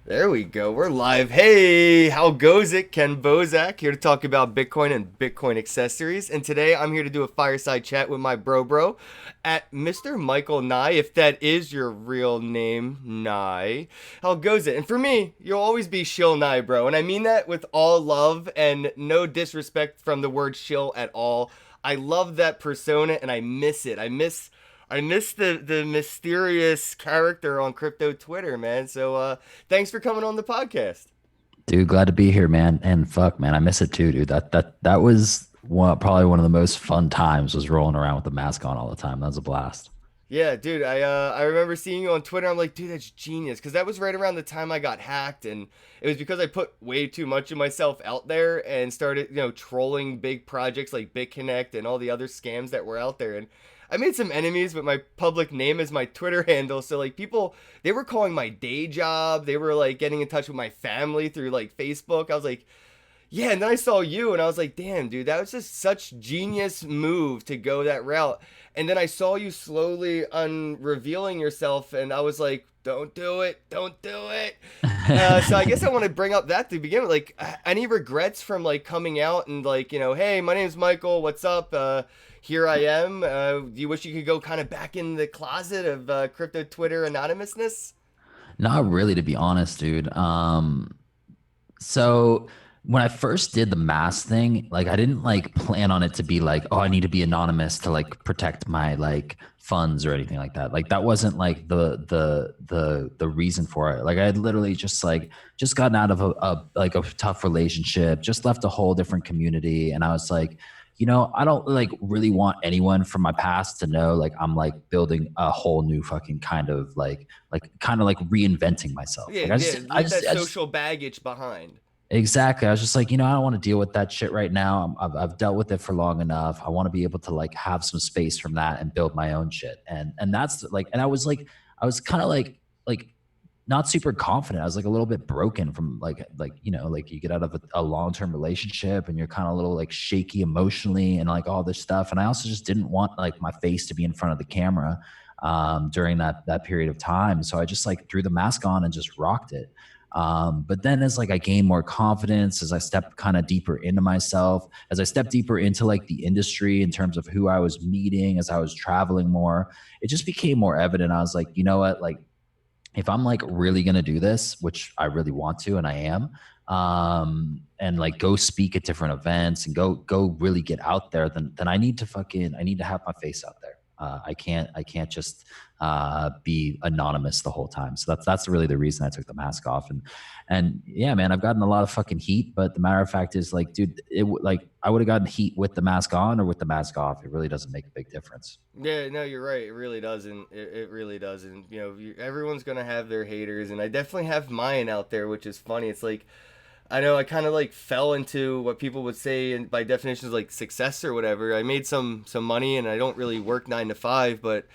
There we go. We're live. Hey, how goes it? Ken Bozak here to talk about Bitcoin and Bitcoin accessories. And today I'm here to do a fireside chat with my bro at Mr. Michael Nye, if that is your real name, Nye. How goes it? And for me, you'll always be shill Nye, bro. And I mean that with all love and no disrespect from the word shill at all. I love that persona and I miss it. I miss the mysterious character on crypto Twitter, man. So thanks for coming on the podcast. Dude, glad to be here, man. And fuck, man, I miss it too, dude. That was probably one of the most fun times was rolling around with the mask on all the time. That was a blast. Yeah, dude, I remember seeing you on Twitter. I'm like, dude, that's genius, because that was right around the time I got hacked, and it was because I put way too much of myself out there and started, trolling big projects like BitConnect and all the other scams that were out there. And I made some enemies with my public name as my Twitter handle. So like people, they were calling my day job. They were like getting in touch with my family through like Facebook. I was like, yeah, and then I saw you and I was like, damn, dude, that was just such genius move to go that route. And then I saw you slowly unrevealing yourself and I was like, don't do it, don't do it. So I guess I want to bring up that to begin with. Like, any regrets from like coming out and like, hey, my name's Michael, what's up? Here I am. Do you wish you could go kind of back in the closet of crypto Twitter anonymousness? Not really, to be honest, dude. So when I first did the mask thing, like I didn't like plan on it to be like, oh, I need to be anonymous to like protect my like funds or anything like that. Like that wasn't like the reason for it. Like I had literally just gotten out of a tough relationship, just left a whole different community, and I was like, I don't like really want anyone from my past to know like I'm like building a whole new fucking kind of like kind of like reinventing myself. Yeah, Like I yeah, just I leave that just I just social baggage behind. exactly. I was just like, I don't want to deal with that shit right now. I've dealt with it for long enough. I want to be able to like have some space from that and build my own shit. And that's like, and I was kind of like not super confident. I was like a little bit broken from like you get out of a long-term relationship and you're kind of a little like shaky emotionally and like all this stuff. And I also just didn't want like my face to be in front of the camera during that period of time. So I just like threw the mask on and just rocked it. But then as like I gained more confidence, as I stepped kind of deeper into myself, as I stepped deeper into like the industry in terms of who I was meeting, as I was traveling more, it just became more evident. I was like, you know what, like if I'm like really gonna do this, which I really want to, and I am, and like go speak at different events and go really get out there, then I need to have my face out there. I can't just be anonymous the whole time. So that's really the reason I took the mask off. And yeah, man, I've gotten a lot of fucking heat, but the matter of fact is like, dude, like I would have gotten heat with the mask on or with the mask off. It really doesn't make a big difference. Yeah, no, you're right. It really doesn't. It really doesn't. Everyone's gonna have their haters, and I definitely have mine out there, which is funny. It's like I know I kind of like fell into what people would say, and by definition is like success or whatever. I made some money, and I don't really work 9 to 5, but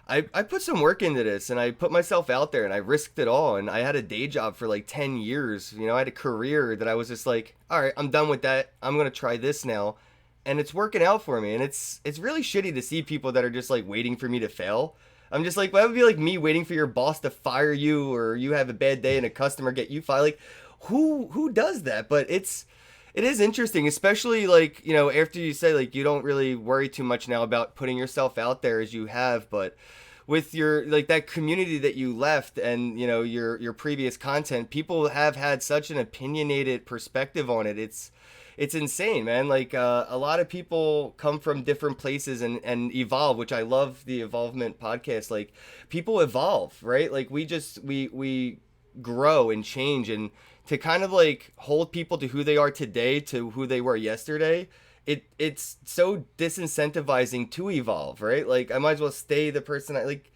I put some work into this, and I put myself out there, and I risked it all, and I had a day job for like 10 years. I had a career that I was just like, all right, I'm done with that. I'm gonna try this now, and it's working out for me, and it's really shitty to see people that are just like waiting for me to fail. I'm just like, well, that would be like me waiting for your boss to fire you, or you have a bad day and a customer get you fired. Like, who does that? But it is interesting, especially like after you say like you don't really worry too much now about putting yourself out there as you have, but with your like that community that you left and your previous content, people have had such an opinionated perspective on it. It's insane, man. Like a lot of people come from different places and evolve, which I love the evolvement podcast. Like people evolve, right? Like we grow and change, and to kind of like hold people to who they are today to who they were yesterday, it's so disincentivizing to evolve, right? Like I might as well stay the person I like.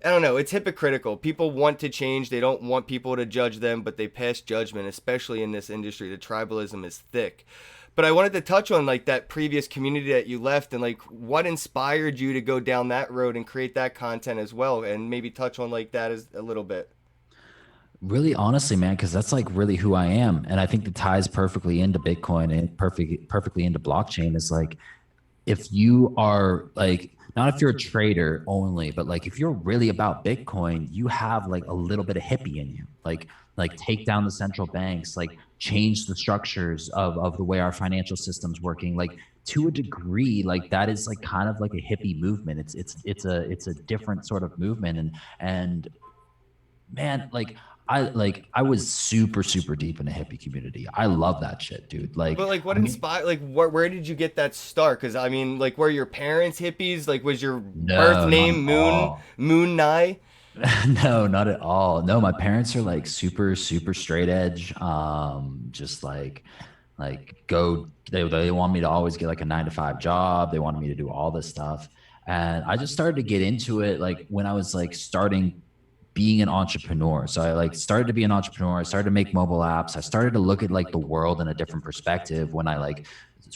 I don't know. It's hypocritical. People want to change. They don't want people to judge them, but they pass judgment, especially in this industry. The tribalism is thick. But I wanted to touch on like that previous community that you left and like what inspired you to go down that road and create that content as well, and maybe touch on like that as a little bit. Really, honestly, man, because that's like really who I am, and I think that ties perfectly into Bitcoin and perfectly into blockchain. Is like if you are like not if you're a trader only, but like if you're really about Bitcoin, you have like a little bit of hippie in you. Like like take down the central banks, like change the structures of the way our financial system's working. Like to a degree, like that is like kind of like a hippie movement. It's a different sort of movement. And man, I was super, super deep in a hippie community. I love that shit, dude. But Like, like, what I mean, inspired? Like, where did you get that start? Because I mean, like, were your parents hippies? Like, was your birth no, not at name all. Moon Nye? No, not at all. No, my parents are like super, super straight edge. Just like go they want me to always get like a 9 to 5 job. They wanted me to do all this stuff. And I just started to get into it like when I was like starting being an entrepreneur. So I like started to be an entrepreneur. I started to make mobile apps. I started to look at like the world in a different perspective when I like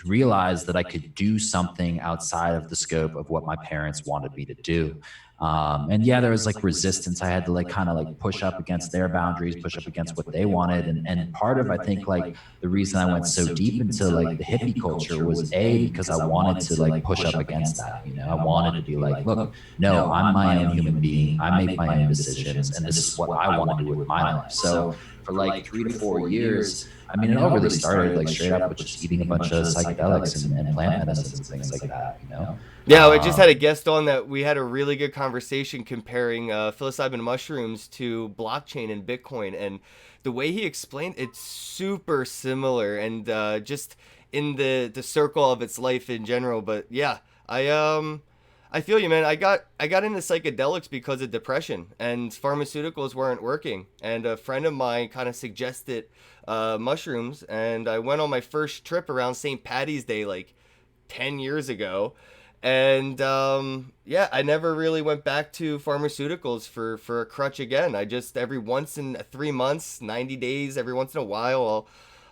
realized that I could do something outside of the scope of what my parents wanted me to do. And yeah, there was like resistance. I had to like kind of like push up against their boundaries, push up against what they wanted. And part of I think like the reason I went so deep into like the hippie culture was A, because I wanted to like push up against that. You know, I wanted to be like, look, no, I'm my own human being. I make my own decisions, and this is what I want to do with my life. So for like 3 to 4 years, I mean, it all really started like straight up with just eating a bunch of psychedelics and plant medicines and things like that, you know? Yeah, I just had a guest on that we had a really good conversation comparing psilocybin mushrooms to blockchain and Bitcoin, and the way he explained it's super similar, and just in the circle of its life in general. But yeah, I feel you, man. I got into psychedelics because of depression, and pharmaceuticals weren't working. And a friend of mine kind of suggested mushrooms, and I went on my first trip around St. Patty's Day, like 10 years ago. And yeah, I never really went back to pharmaceuticals for a crutch again. I just every once in 3 months, 90 days, every once in a while,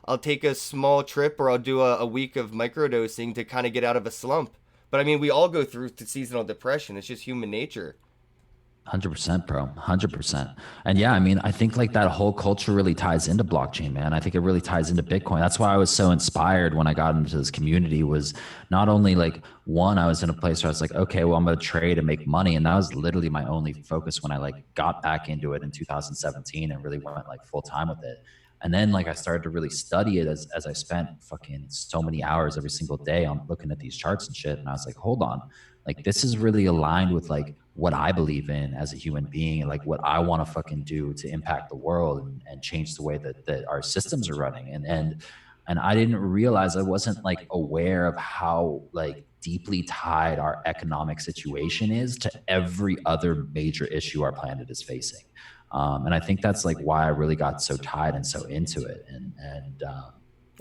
I'll take a small trip or I'll do a week of microdosing to kind of get out of a slump. But I mean, we all go through seasonal depression. It's just human nature. 100%, bro. 100%. And yeah, I mean, I think like that whole culture really ties into blockchain, man. I think it really ties into Bitcoin. That's why I was so inspired when I got into this community was not only like one, I was in a place where I was like, okay, well, I'm going to trade and make money. And that was literally my only focus when I like got back into it in 2017 and really went like full time with it. And then like I started to really study it as I spent fucking so many hours every single day on looking at these charts and shit. And I was like, hold on, like this is really aligned with like what I believe in as a human being and like what I want to fucking do to impact the world and change the way that our systems are running. And I didn't realize I wasn't like aware of how like deeply tied our economic situation is to every other major issue our planet is facing. And I think that's like why I really got so tied and so into it. And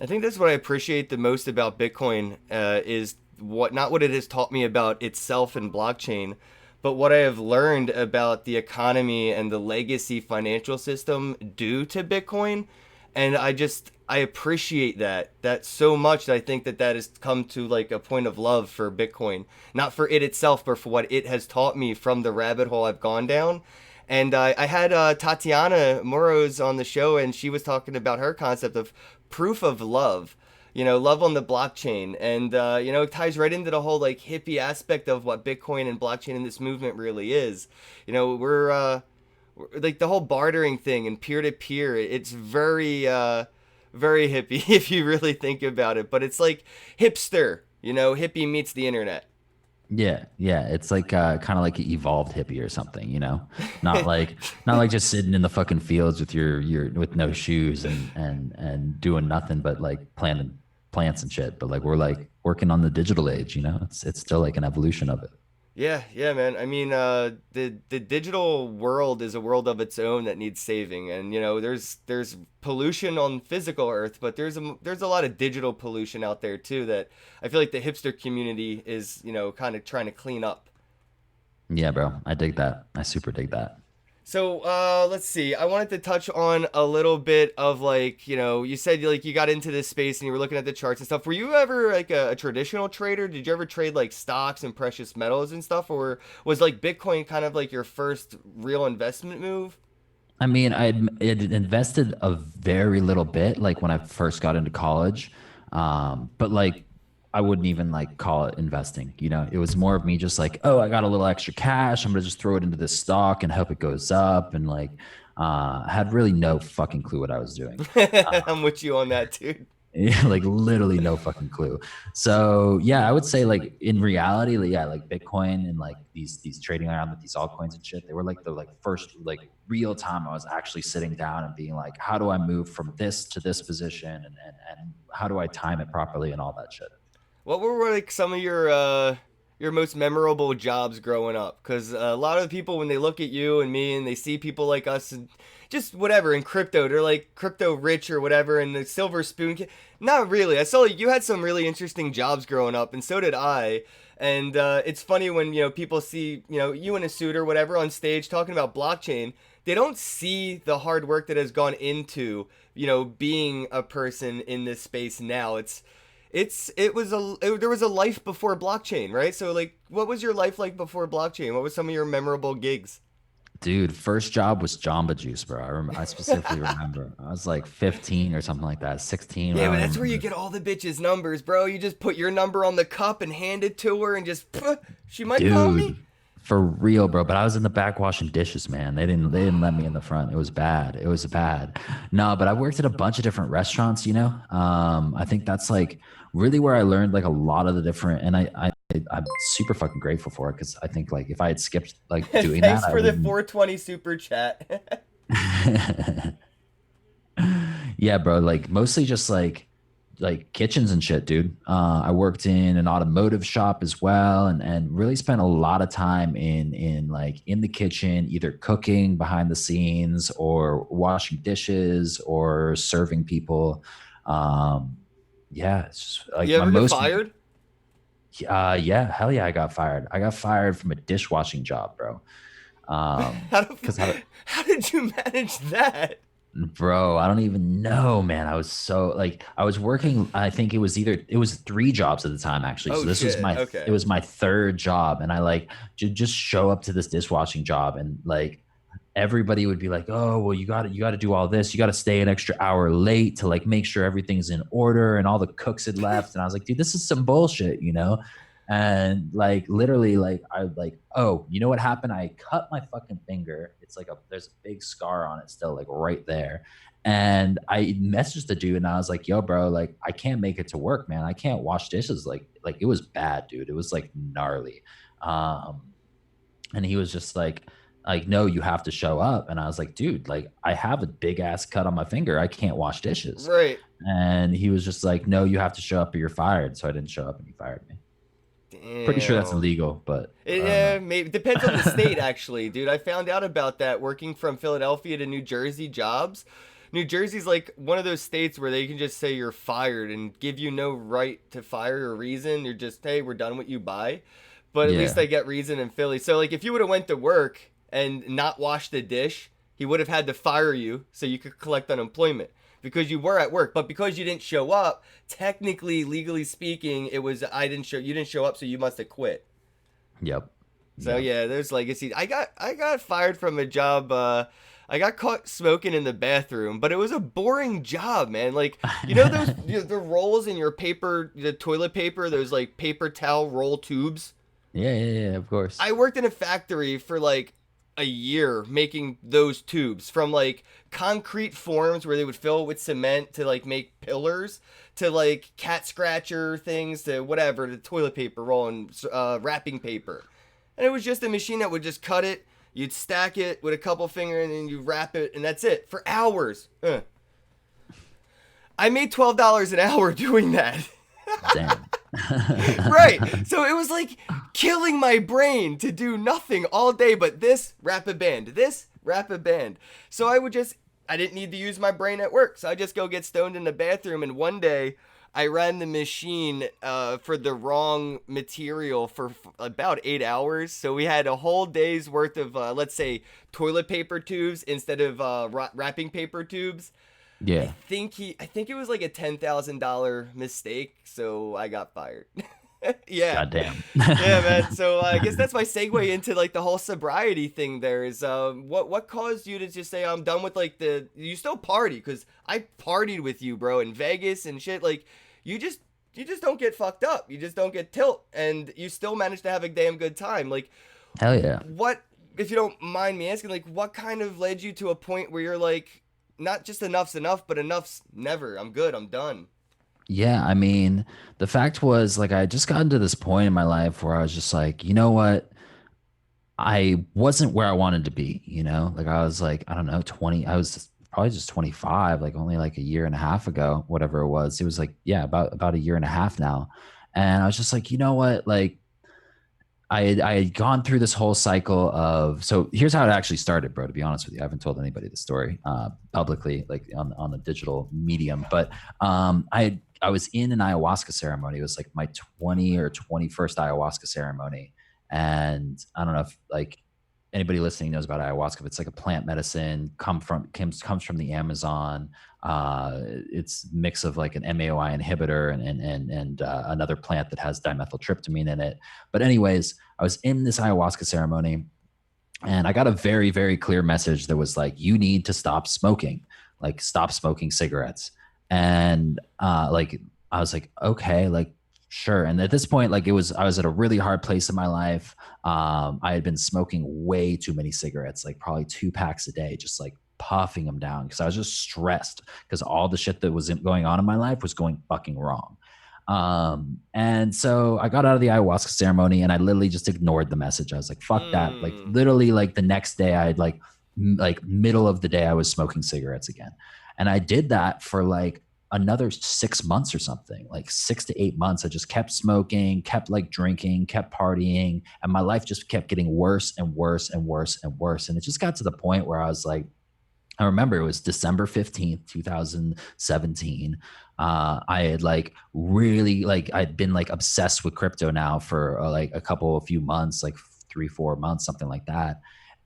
I think that's what I appreciate the most about Bitcoin is what not what it has taught me about itself and blockchain, but what I have learned about the economy and the legacy financial system due to Bitcoin. And I appreciate that so much that I think that has come to like a point of love for Bitcoin, not for it itself, but for what it has taught me from the rabbit hole I've gone down. And I had Tatiana Moros on the show, and she was talking about her concept of proof of love. Love on the blockchain, and it ties right into the whole like hippie aspect of what Bitcoin and blockchain and this movement really is. We're like the whole bartering thing and peer to peer. It's very hippie if you really think about it. But it's like hipster. Hippie meets the internet. yeah, it's like kind of like an evolved hippie or something, you know, not like just sitting in the fucking fields with your with no shoes and doing nothing but like planting plants and shit. But like we're like working on the digital age, you know, it's still like an evolution of it. Yeah, yeah, man. I mean, the digital world is a world of its own that needs saving, and there's pollution on physical Earth, but there's a lot of digital pollution out there too that I feel like the hipster community is kind of trying to clean up. Yeah, bro, I dig that. I super dig that. So let's see. I wanted to touch on a little bit of like you said like you got into this space and you were looking at the charts and stuff. Were you ever like a traditional trader? Did you ever trade like stocks and precious metals and stuff, or was like Bitcoin kind of like your first real investment move? I mean, I'd invested a very little bit, like when I first got into college, but like I wouldn't even like call it investing. You know, it was more of me just like, oh, I got a little extra cash. I'm gonna just throw it into this stock and hope it goes up. And like, Had really no fucking clue what I was doing. I'm with you on that, dude. Like literally no fucking clue. So yeah, I would say like in reality, like, yeah, like Bitcoin and like these trading around with these altcoins and shit, they were like the like first like real time I was actually sitting down and being like, how do I move from this to this position, and how do I time it properly and all that shit. What were like some of your most memorable jobs growing up? Because a lot of the people, when they look at you and me and they see people like us and just whatever in crypto, they're like crypto rich or whatever, and the silver spoon. Not really. I saw you had some really interesting jobs growing up, and so did I. And it's funny when people see you in a suit or whatever on stage talking about blockchain. They don't see the hard work that has gone into being a person in this space now. There was a life before blockchain, right? So like, what was your life like before blockchain? What was some of your memorable gigs? Dude, first job was Jamba Juice, bro. I specifically remember. I was like 15 or something like that, 16. I Yeah, but don't even that's where you remember. get all the bitches' numbers, bro. You just put your number on the cup and hand it to her, and just she might call me. Dude, for real, bro. But I was in the back washing dishes, man. They didn't let me in the front. It was bad. It was bad. No, but I worked at a bunch of different restaurants, you know. I think that's like really where I learned like a lot of the different, and I'm super fucking grateful for it, because I think like if I had skipped like doing that, Thanks I for the wouldn't. 420 super chat. Yeah, bro. Like mostly just like kitchens and shit, dude. I worked in an automotive shop as well, and really spent a lot of time in like in the kitchen, either cooking behind the scenes or washing dishes or serving people. Um, yeah, it's just like You my ever get most. fired? Yeah, hell yeah, I got fired. I got fired from a dishwashing job, bro. How do, Because how did you manage that? Bro, I don't even know, man. I was so like I was working, I think it was three jobs at the time actually. Oh So this was shit. my it Okay. was my third job, and I like just show up to this dishwashing job, and like everybody would be like, "Oh, well you got to do all this. You got to stay an extra hour late to like make sure everything's in order and all the cooks had left." And I was like, "Dude, this is some bullshit, you know?" And like literally like I like, "Oh, you know what happened? I cut my fucking finger. It's like there's a big scar on it still, like right there." And I messaged the dude and I was like, "Yo, bro, like I can't make it to work, man. I can't wash dishes." Like it was bad, dude. It was like gnarly. Um and he was just like, no, you have to show up. And I was like, dude, like I have a big ass cut on my finger, I can't wash dishes. Right. And he was just like, no, you have to show up or you're fired. So I didn't show up and he fired me. Pretty sure that's Damn. illegal, but I don't Yeah, know. maybe depends on the state actually, dude. I found out about that working from Philadelphia to New Jersey jobs. New Jersey's like one of those states where they can just say you're fired and give you no right to fire or reason. You're just, hey, we're done with you, bye. But at least Yeah. I get reason in Philly. So like if you would have went to work and not washed the dish, he would have had to fire you so you could collect unemployment because you were at work. But because you didn't show up, technically, legally speaking, it was I didn't show you didn't show up, so you must have quit. Yep. So Yep. yeah, there's legacy. I got fired from a job. I got caught smoking in the bathroom, but it was a boring job, man. Like those the rolls in your paper, the toilet paper, those like paper towel roll tubes. Yeah, yeah, yeah, of course. I worked in a factory for like a year making those tubes from like concrete forms where they would fill it with cement to like make pillars to like cat scratcher things to whatever the toilet paper roll and wrapping paper, and it was just a machine that would just cut it. You'd stack it with a couple fingers and then you wrap it, and that's it for hours. I made $12 an hour doing that. Damn. Right. So it was like killing my brain to do nothing all day but this, wrap a band, this, wrap a band. So I didn't need to use my brain at work. So I just go get stoned in the bathroom. And one day I ran the machine for the wrong material for about 8 hours. So we had a whole day's worth of, let's say, toilet paper tubes instead of wrapping paper tubes. Yeah. I think it was like a $10,000 mistake, so I got fired. Yeah. Goddamn. Yeah, man. So I guess that's my segue into like the whole sobriety thing. There is what caused you to just say I'm done with like the you still party because I partied with you, bro, in Vegas and shit. Like you just you just don't get fucked up. You just don't get tilt, and you still manage to have a damn good time. Like Hell yeah. what if you don't mind me asking, like, what kind of led you to a point where you're like, not just enough's enough, but enough's never. I'm good. I'm done. Yeah, I mean, the fact was like I just gotten to this point in my life where I was just like, you know what? I wasn't where I wanted to be, you know? Like I was like, I don't know, 20, I was probably just 25, like only like a year and a half ago, whatever it was. It was like, yeah, about a year and a half now. And I was just like, you know what? Like I had gone through this whole cycle of, so here's how it actually started, bro. To be honest with you, I haven't told anybody the story publicly, like on the digital medium. But I was in an ayahuasca ceremony. It was like my 20 or 21st ayahuasca ceremony, and I don't know if like anybody listening knows about ayahuasca. But it's like a plant medicine, comes from the Amazon. It's a mix of like an MAOI inhibitor and another plant that has dimethyltryptamine in it. But anyways, I was in this ayahuasca ceremony and I got a very, very clear message that was like, you need to stop smoking, like stop smoking cigarettes. And like, I was like, okay, like, sure. And at this point, like I was at a really hard place in my life. I had been smoking way too many cigarettes, like probably 2 packs a day, just like puffing them down because I was just stressed because all the shit that was going on in my life was going fucking wrong. And so I got out of the ayahuasca ceremony and I literally just ignored the message. I was like, fuck that. Like Mm. literally like the next day I had like middle of the day I was smoking cigarettes again. And I did that for like another 6 months or something, like 6 to 8 months. I just kept smoking, kept like drinking, kept partying, and my life just kept getting worse and worse and worse and worse. And it just got to the point where I was like, I remember it was December 15th, 2017. I had like really like I'd been like obsessed with crypto now for like a few months, like 3, 4 months, something like that.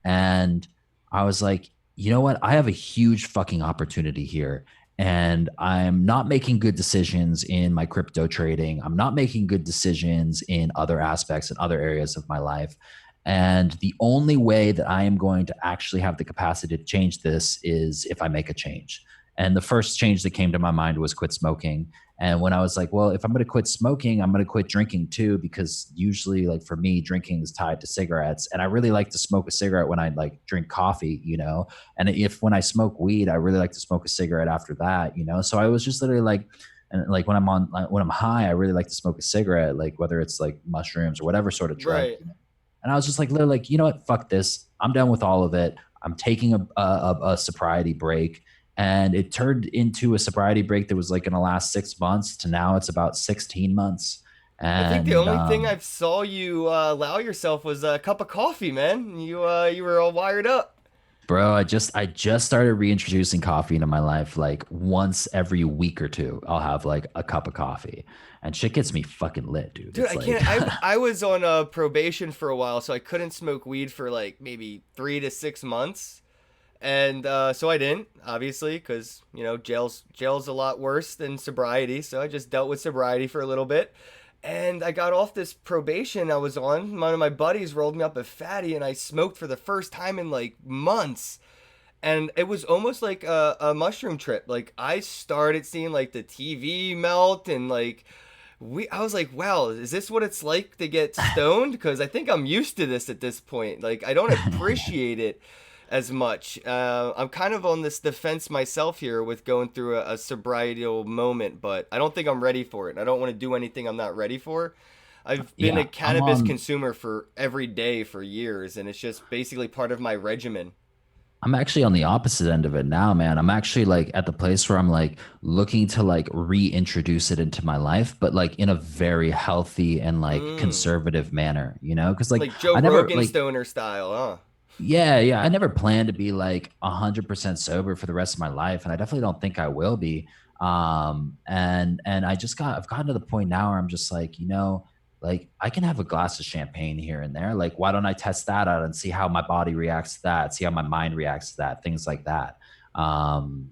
And I was like, you know what? I have a huge fucking opportunity here. And I'm not making good decisions in my crypto trading. I'm not making good decisions in other aspects and other areas of my life. And the only way that I am going to actually have the capacity to change this is if I make a change. And the first change that came to my mind was quit smoking. And when I was like, well, if I'm going to quit smoking, I'm going to quit drinking too, because usually, like for me, drinking is tied to cigarettes. And I really like to smoke a cigarette when I like drink coffee, you know? And if when I smoke weed, I really like to smoke a cigarette after that, you know? So I was just literally like, and like when I'm high, I really like to smoke a cigarette, like whether it's like mushrooms or whatever sort of drug, Right. you know? And I was just like, literally, like, you know what? Fuck this. I'm done with all of it. I'm taking a sobriety break. And it turned into a sobriety break that was like in the last 6 months to now it's about 16 months. I think the And only thing I've saw you allow yourself was a cup of coffee, man. You were all wired up. bro, I just started reintroducing coffee into my life like once every week or two. I'll have like a cup of coffee. And shit gets me fucking lit, dude. Dude, It's I like can't. I was on probation for a while, so I couldn't smoke weed for like maybe 3 to 6 months, and so I didn't, obviously, because jail's a lot worse than sobriety. So I just dealt with sobriety for a little bit, and I got off this probation I was on. One of my buddies rolled me up a fatty, and I smoked for the first time in like months. And it was almost like a mushroom trip. Like I started seeing like the TV melt and like I was like, wow, is this what it's like to get stoned? Because I think I'm used to this at this point. Like, I don't appreciate it as much. I'm kind of on this defense myself here with going through a sobrietal moment, but I don't think I'm ready for it. I don't want to do anything I'm not ready for. I've been a yeah, I'm cannabis on consumer for every day for years, and it's just basically part of my regimen. I'm actually on the opposite end of it now, man. I'm actually like at the place where I'm like looking to like reintroduce it into my life, but like in a very healthy and like Mm. conservative manner, you know? Cause like Like Joe I never Rogan like, stoner style, huh? yeah, yeah, I never planned to be like 100% sober for the rest of my life. And I definitely don't think I will be. And I've gotten to the point now where I'm just like, you know, like I can have a glass of champagne here and there. Like, why don't I test that out and see how my body reacts to that, see how my mind reacts to that, things like that.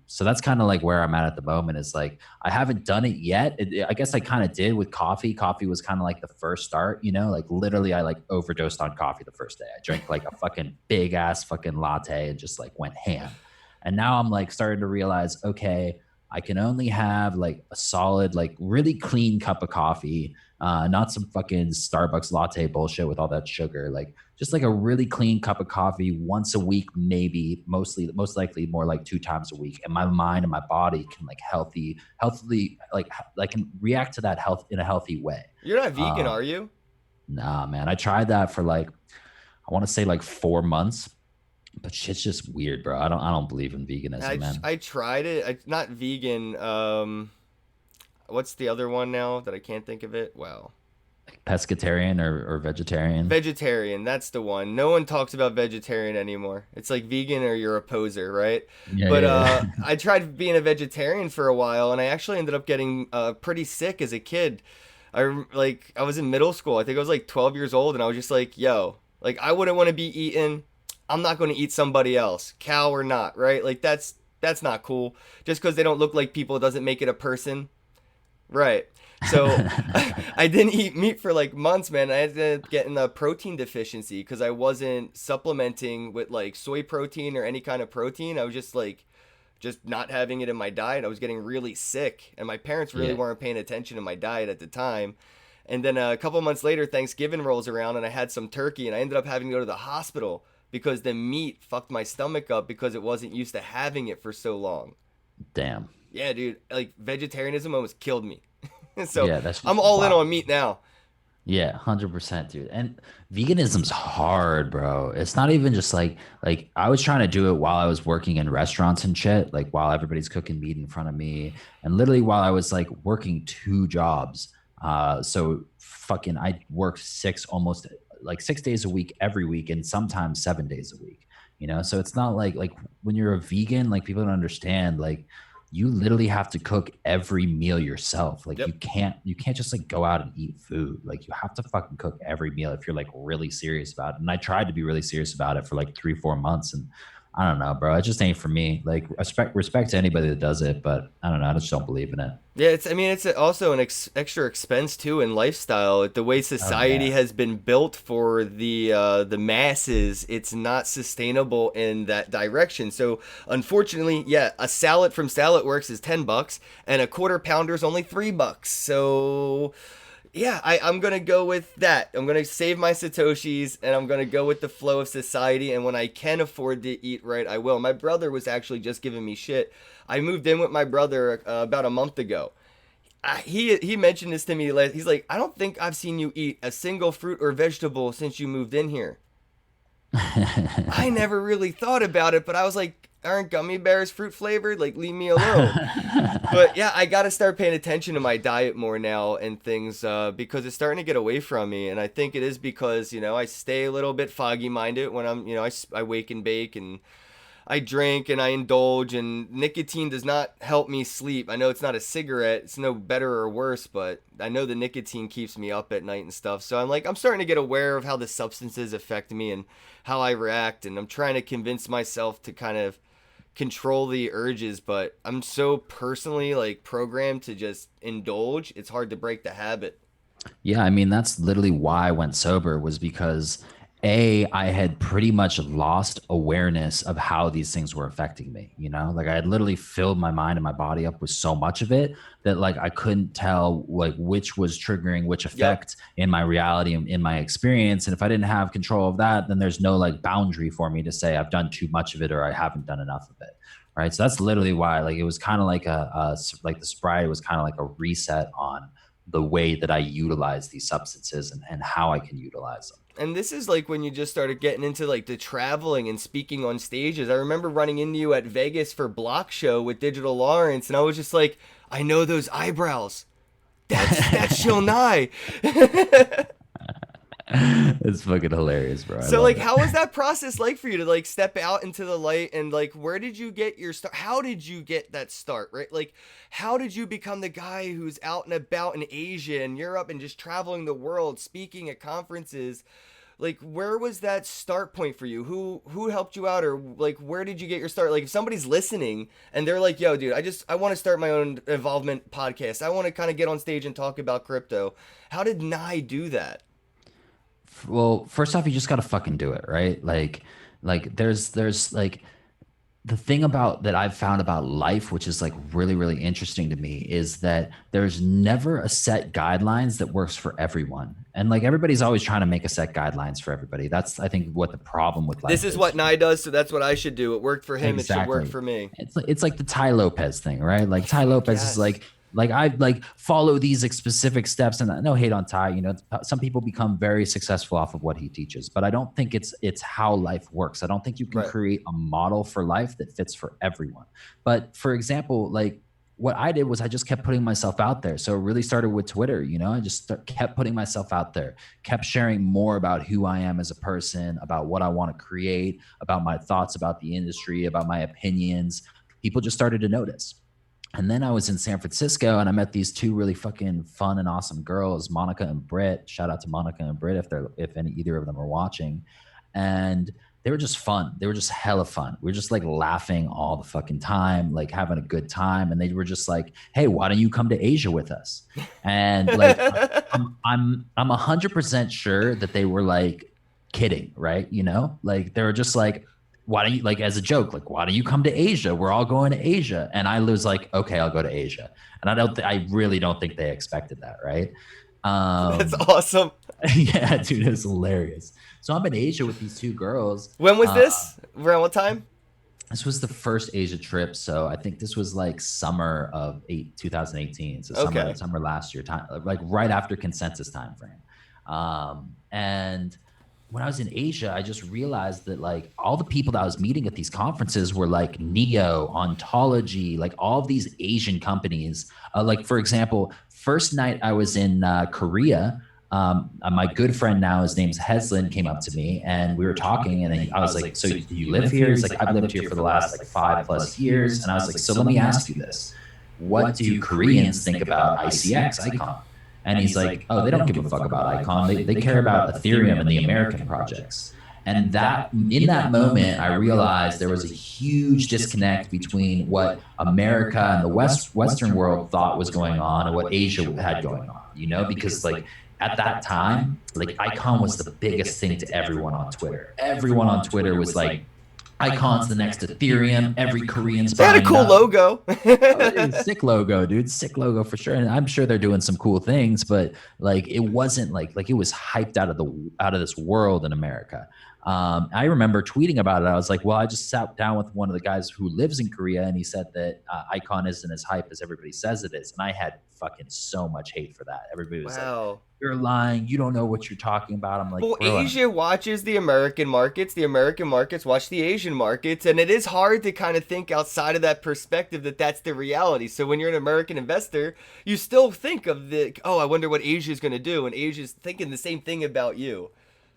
So that's kind of like where I'm at the moment is like, I haven't done it yet. I guess I kind of did with coffee. Coffee was kind of like the first start, you know, like literally I like overdosed on coffee the first day. I drank like a fucking big ass fucking latte and just like went ham. And now I'm like starting to realize, okay, I can only have like a solid, like really clean cup of coffee, not some fucking Starbucks latte bullshit with all that sugar. Like just like a really clean cup of coffee once a week, maybe most likely more like 2 times a week. And my mind and my body can like healthily, like can react to that health in a healthy way. You're not vegan, Uh, are you? nah, man, I tried that for like, I want to say like 4 months, but shit's just weird, bro. I don't believe in veganism, man. I tried it. Not vegan. What's the other one now that I can't think of it? Wow. Pescatarian or vegetarian. Vegetarian, that's the one. No one talks about vegetarian anymore. It's like vegan or you're a poser, right? Yeah, But yeah, I tried being a vegetarian for a while, and I actually ended up getting pretty sick as a kid. I was in middle school. I think I was like 12 years old, and I was just like, "Yo, like I wouldn't want to be eaten. I'm not going to eat somebody else, cow or not, right? Like that's not cool. Just because they don't look like people doesn't make it a person." Right. So yeah. I didn't eat meat for like months, man. I ended up getting a protein deficiency because I wasn't supplementing with like soy protein or any kind of protein. I was just like, just not having it in my diet. I was getting really sick, and my parents really Yeah. weren't paying attention to my diet at the time. And then a couple months later, Thanksgiving rolls around, and I had some turkey, and I ended up having to go to the hospital because the meat fucked my stomach up because it wasn't used to having it for so long. Damn. Yeah, dude, like vegetarianism almost killed me. So Yeah, that's I'm just all in wow. on meat now. Yeah, 100%, dude. And veganism's hard, bro. It's not even just like I was trying to do it while I was working in restaurants and shit, like while everybody's cooking meat in front of me, and literally while I was like working 2 jobs. So fucking I worked almost like 6 days a week every week, and sometimes 7 days a week. So it's not like when you're a vegan, like people don't understand, like you literally have to cook every meal yourself. Like you Yep. can't just like go out and eat food. Like you have to fucking cook every meal if you're like really serious about it. And I tried to be really serious about it for like 3 4 months, and I don't know, bro. It just ain't for me. Like respect to anybody that does it, but I don't know. I just don't believe in it. Yeah, I mean, it's also an extra expense too in lifestyle. The way Oh society yeah. has been built for the masses, it's not sustainable in that direction. So, unfortunately, yeah, a salad from Salad Works is $10, and a quarter pounder is only $3. So, yeah, I'm gonna go with that. I'm gonna save my satoshis, and I'm gonna go with the flow of society. And when I can afford to eat right, I will. My brother was actually just giving me shit. I moved in with my brother about a month ago. He mentioned this to me. He's like, I don't think I've seen you eat a single fruit or vegetable since you moved in here. I never really thought about it, but I was like, aren't gummy bears fruit flavored? Like, leave me alone. But yeah, I got to start paying attention to my diet more now and things because it's starting to get away from me. And I think it is because, I stay a little bit foggy minded when I wake and bake and I drink and I indulge, and nicotine does not help me sleep. I know it's not a cigarette, it's no better or worse, but I know the nicotine keeps me up at night and stuff. So I'm starting to get aware of how the substances affect me and how I react, and I'm trying to convince myself to kind of control the urges, but I'm so personally like programmed to just indulge, it's hard to break the habit. Yeah, I mean that's literally why I went sober, was because I had pretty much lost awareness of how these things were affecting me. Like I had literally filled my mind and my body up with so much of it that like I couldn't tell like which was triggering which Yep. effect in my reality and in my experience. And if I didn't have control of that, then there's no like boundary for me to say I've done too much of it or I haven't done enough of it. Right. So that's literally why like it was kind of like like the sobriety was kind of like a reset on the way that I utilize these substances and how I can utilize them. And this is like when you just started getting into like the traveling and speaking on stages. I remember running into you at Vegas for Block Show with Digital Lawrence, and I was just like, I know those eyebrows. That's Shilnai. It's fucking hilarious, bro. I So love like, it. how was that process like for you to like step out into the light, and like where did you get your start? How did you get that start, right? Like how did you become the guy who's out and about in Asia and Europe and just traveling the world speaking at conferences? Like where was that start point for you? Who helped you out, or like where did you get your start? Like if somebody's listening and they're like, yo dude, I want to start my own involvement podcast, I want to kind of get on stage and talk about crypto, how did Nye do that? Well, first off, you just gotta fucking do it, right? Like there's like the thing about that I've found about life, which is like really, really interesting to me, is that there's never a set guidelines that works for everyone. And like everybody's always trying to make a set guidelines for everybody. That's I think what the problem with This life is what is. Nye does, so that's what I should do. It worked for him. It should work Exactly. for me. It's like the Ty Lopez thing, right? Oh Like Ty fuck Lopez is yes. like I like follow these like specific steps, and no hate on Ty. You know, some people become very successful off of what he teaches, but I don't think it's how life works. I don't think you can Right. create a model for life that fits for everyone. But for example, like what I did was I just kept putting myself out there. So it really started with Twitter. You know, I just kept putting myself out there, kept sharing more about who I am as a person, about what I want to create, about my thoughts about the industry, about my opinions. People just started to notice. And then I was in San Francisco and I met these two really fucking fun and awesome girls, Monica and Britt. Shout out to Monica and Britt if any either of them are watching. And they were just fun. They were just hella fun. We were just like laughing all the fucking time, like having a good time. And they were just like, "Hey, why don't you come to Asia with us?" And like, I'm 100% sure that they were like kidding, right? You know, like they were just like, "Why don't you like as a joke, like why don't you come to Asia? We're all going to Asia." And I was like, "Okay, I'll go to Asia." And I really don't think they expected that, right? That's Um, awesome. yeah, dude, it was hilarious. So I'm in Asia with these two girls. When was Uh, this? Around what time? this was the first Asia trip, so I think this was like summer of 2018. So Okay. summer last year, time like right after consensus time frame. And when I was in Asia, I just realized that like all the people that I was meeting at these conferences were like Neo, Ontology, like all of these Asian companies. Like for example, first night I was in Korea. My good friend now, his name's Heslin, came up to me and we were talking, and I was like, "So do you live here?" He's like, "I've lived here for the last like 5+ years." And I was like, "So let me ask you this: what do Koreans think about ICX Icon?" And he's like, "Oh, they don't give a fuck about Icon. They care about Ethereum and the American projects." And that in that moment, I realized there was a huge disconnect between what America and the Western world thought was going on and what Asia had going on. You know, because like at that time, like Icon was the biggest thing to everyone on Twitter. Everyone on Twitter was like, "Icon's the next Ethereum. Every Korean's They had a buying it cool up." logo. Oh, it is sick logo, dude. Sick logo for sure. And I'm sure they're doing some cool things, but like it wasn't like it was hyped out of this world in America. I remember tweeting about it. I was like, "Well, I just sat down with one of the guys who lives in Korea, and he said that Icon isn't as hype as everybody says it is." And I had fucking so much hate for that. Everybody was like, Wow. "You're lying. You don't know what you're talking about." I'm like, Well, "Bro, Asia watches the American markets. The American markets watch the Asian markets, and it is hard to kind of think outside of that perspective that that's the reality. So when you're an American investor, you still think of the, oh, I wonder what Asia's going to do, and Asia's thinking the same thing about you.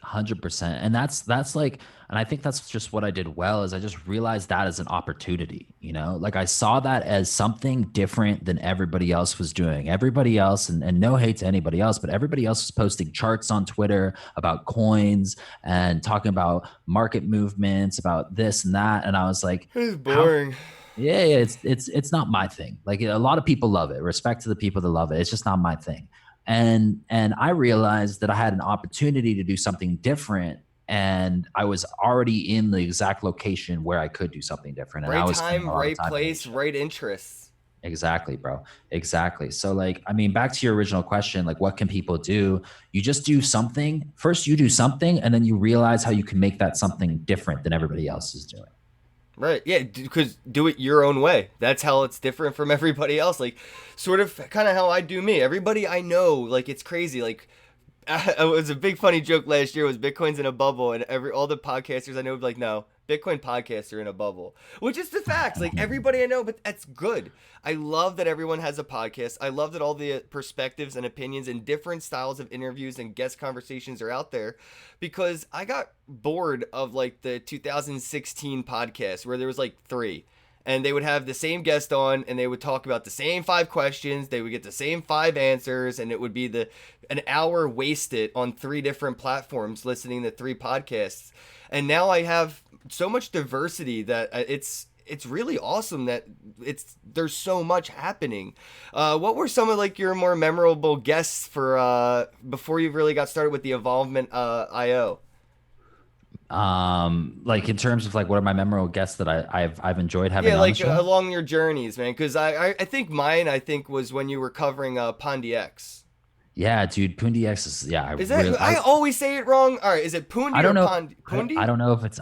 100%. And that's like, and I think that's just what I did well is I just realized that as an opportunity. You know, like I saw that as something different than everybody else was doing. Everybody else, and no hate to anybody else, but everybody else was posting charts on Twitter about coins and talking about market movements, about this and that. And I was like, It's how boring. yeah, it's not my thing. Like a lot of people love it. Respect to the people that love it. It's just not my thing. And I realized that I had an opportunity to do something different, and I was already in the exact location where I could do something different, and I Right was spending time, a lot of right time in place, Asia. right interests. Exactly, bro. Exactly. So like, I mean, back to your original question, like what can people do? You just do something. First you do something and then you realize how you can make that something different than everybody else is doing. Right. Yeah, because do it your own way. That's how it's different from everybody else. Like, sort of kind of how I do me. Everybody I know, like, it's crazy. Like, it was a big funny joke last year was Bitcoin's in a bubble, and all the podcasters I know would be like, no, Bitcoin podcasts are in a bubble, which is the facts. Like everybody I know, but that's good. I love that everyone has a podcast. I love that all the perspectives and opinions and different styles of interviews and guest conversations are out there, because I got bored of like the 2016 podcast where there was like three, and they would have the same guest on and they would talk about the same five questions, they would get the same five answers, and it would be the an hour wasted on three different platforms listening to three podcasts. And now I have so much diversity that it's really awesome that it's there's so much happening. What were some of like your more memorable guests for before you really got started with the involvement IO? Like in terms of like what are my memorable guests that I've enjoyed Yeah, having on the like show? along your journeys, man. Because I think mine, I think, was when you were covering Pondy X. Yeah, dude, Pundi X is yeah, Is that, I always say it wrong. All right, is it I Pundi or don't know. Pond I Pundi? don't know if it's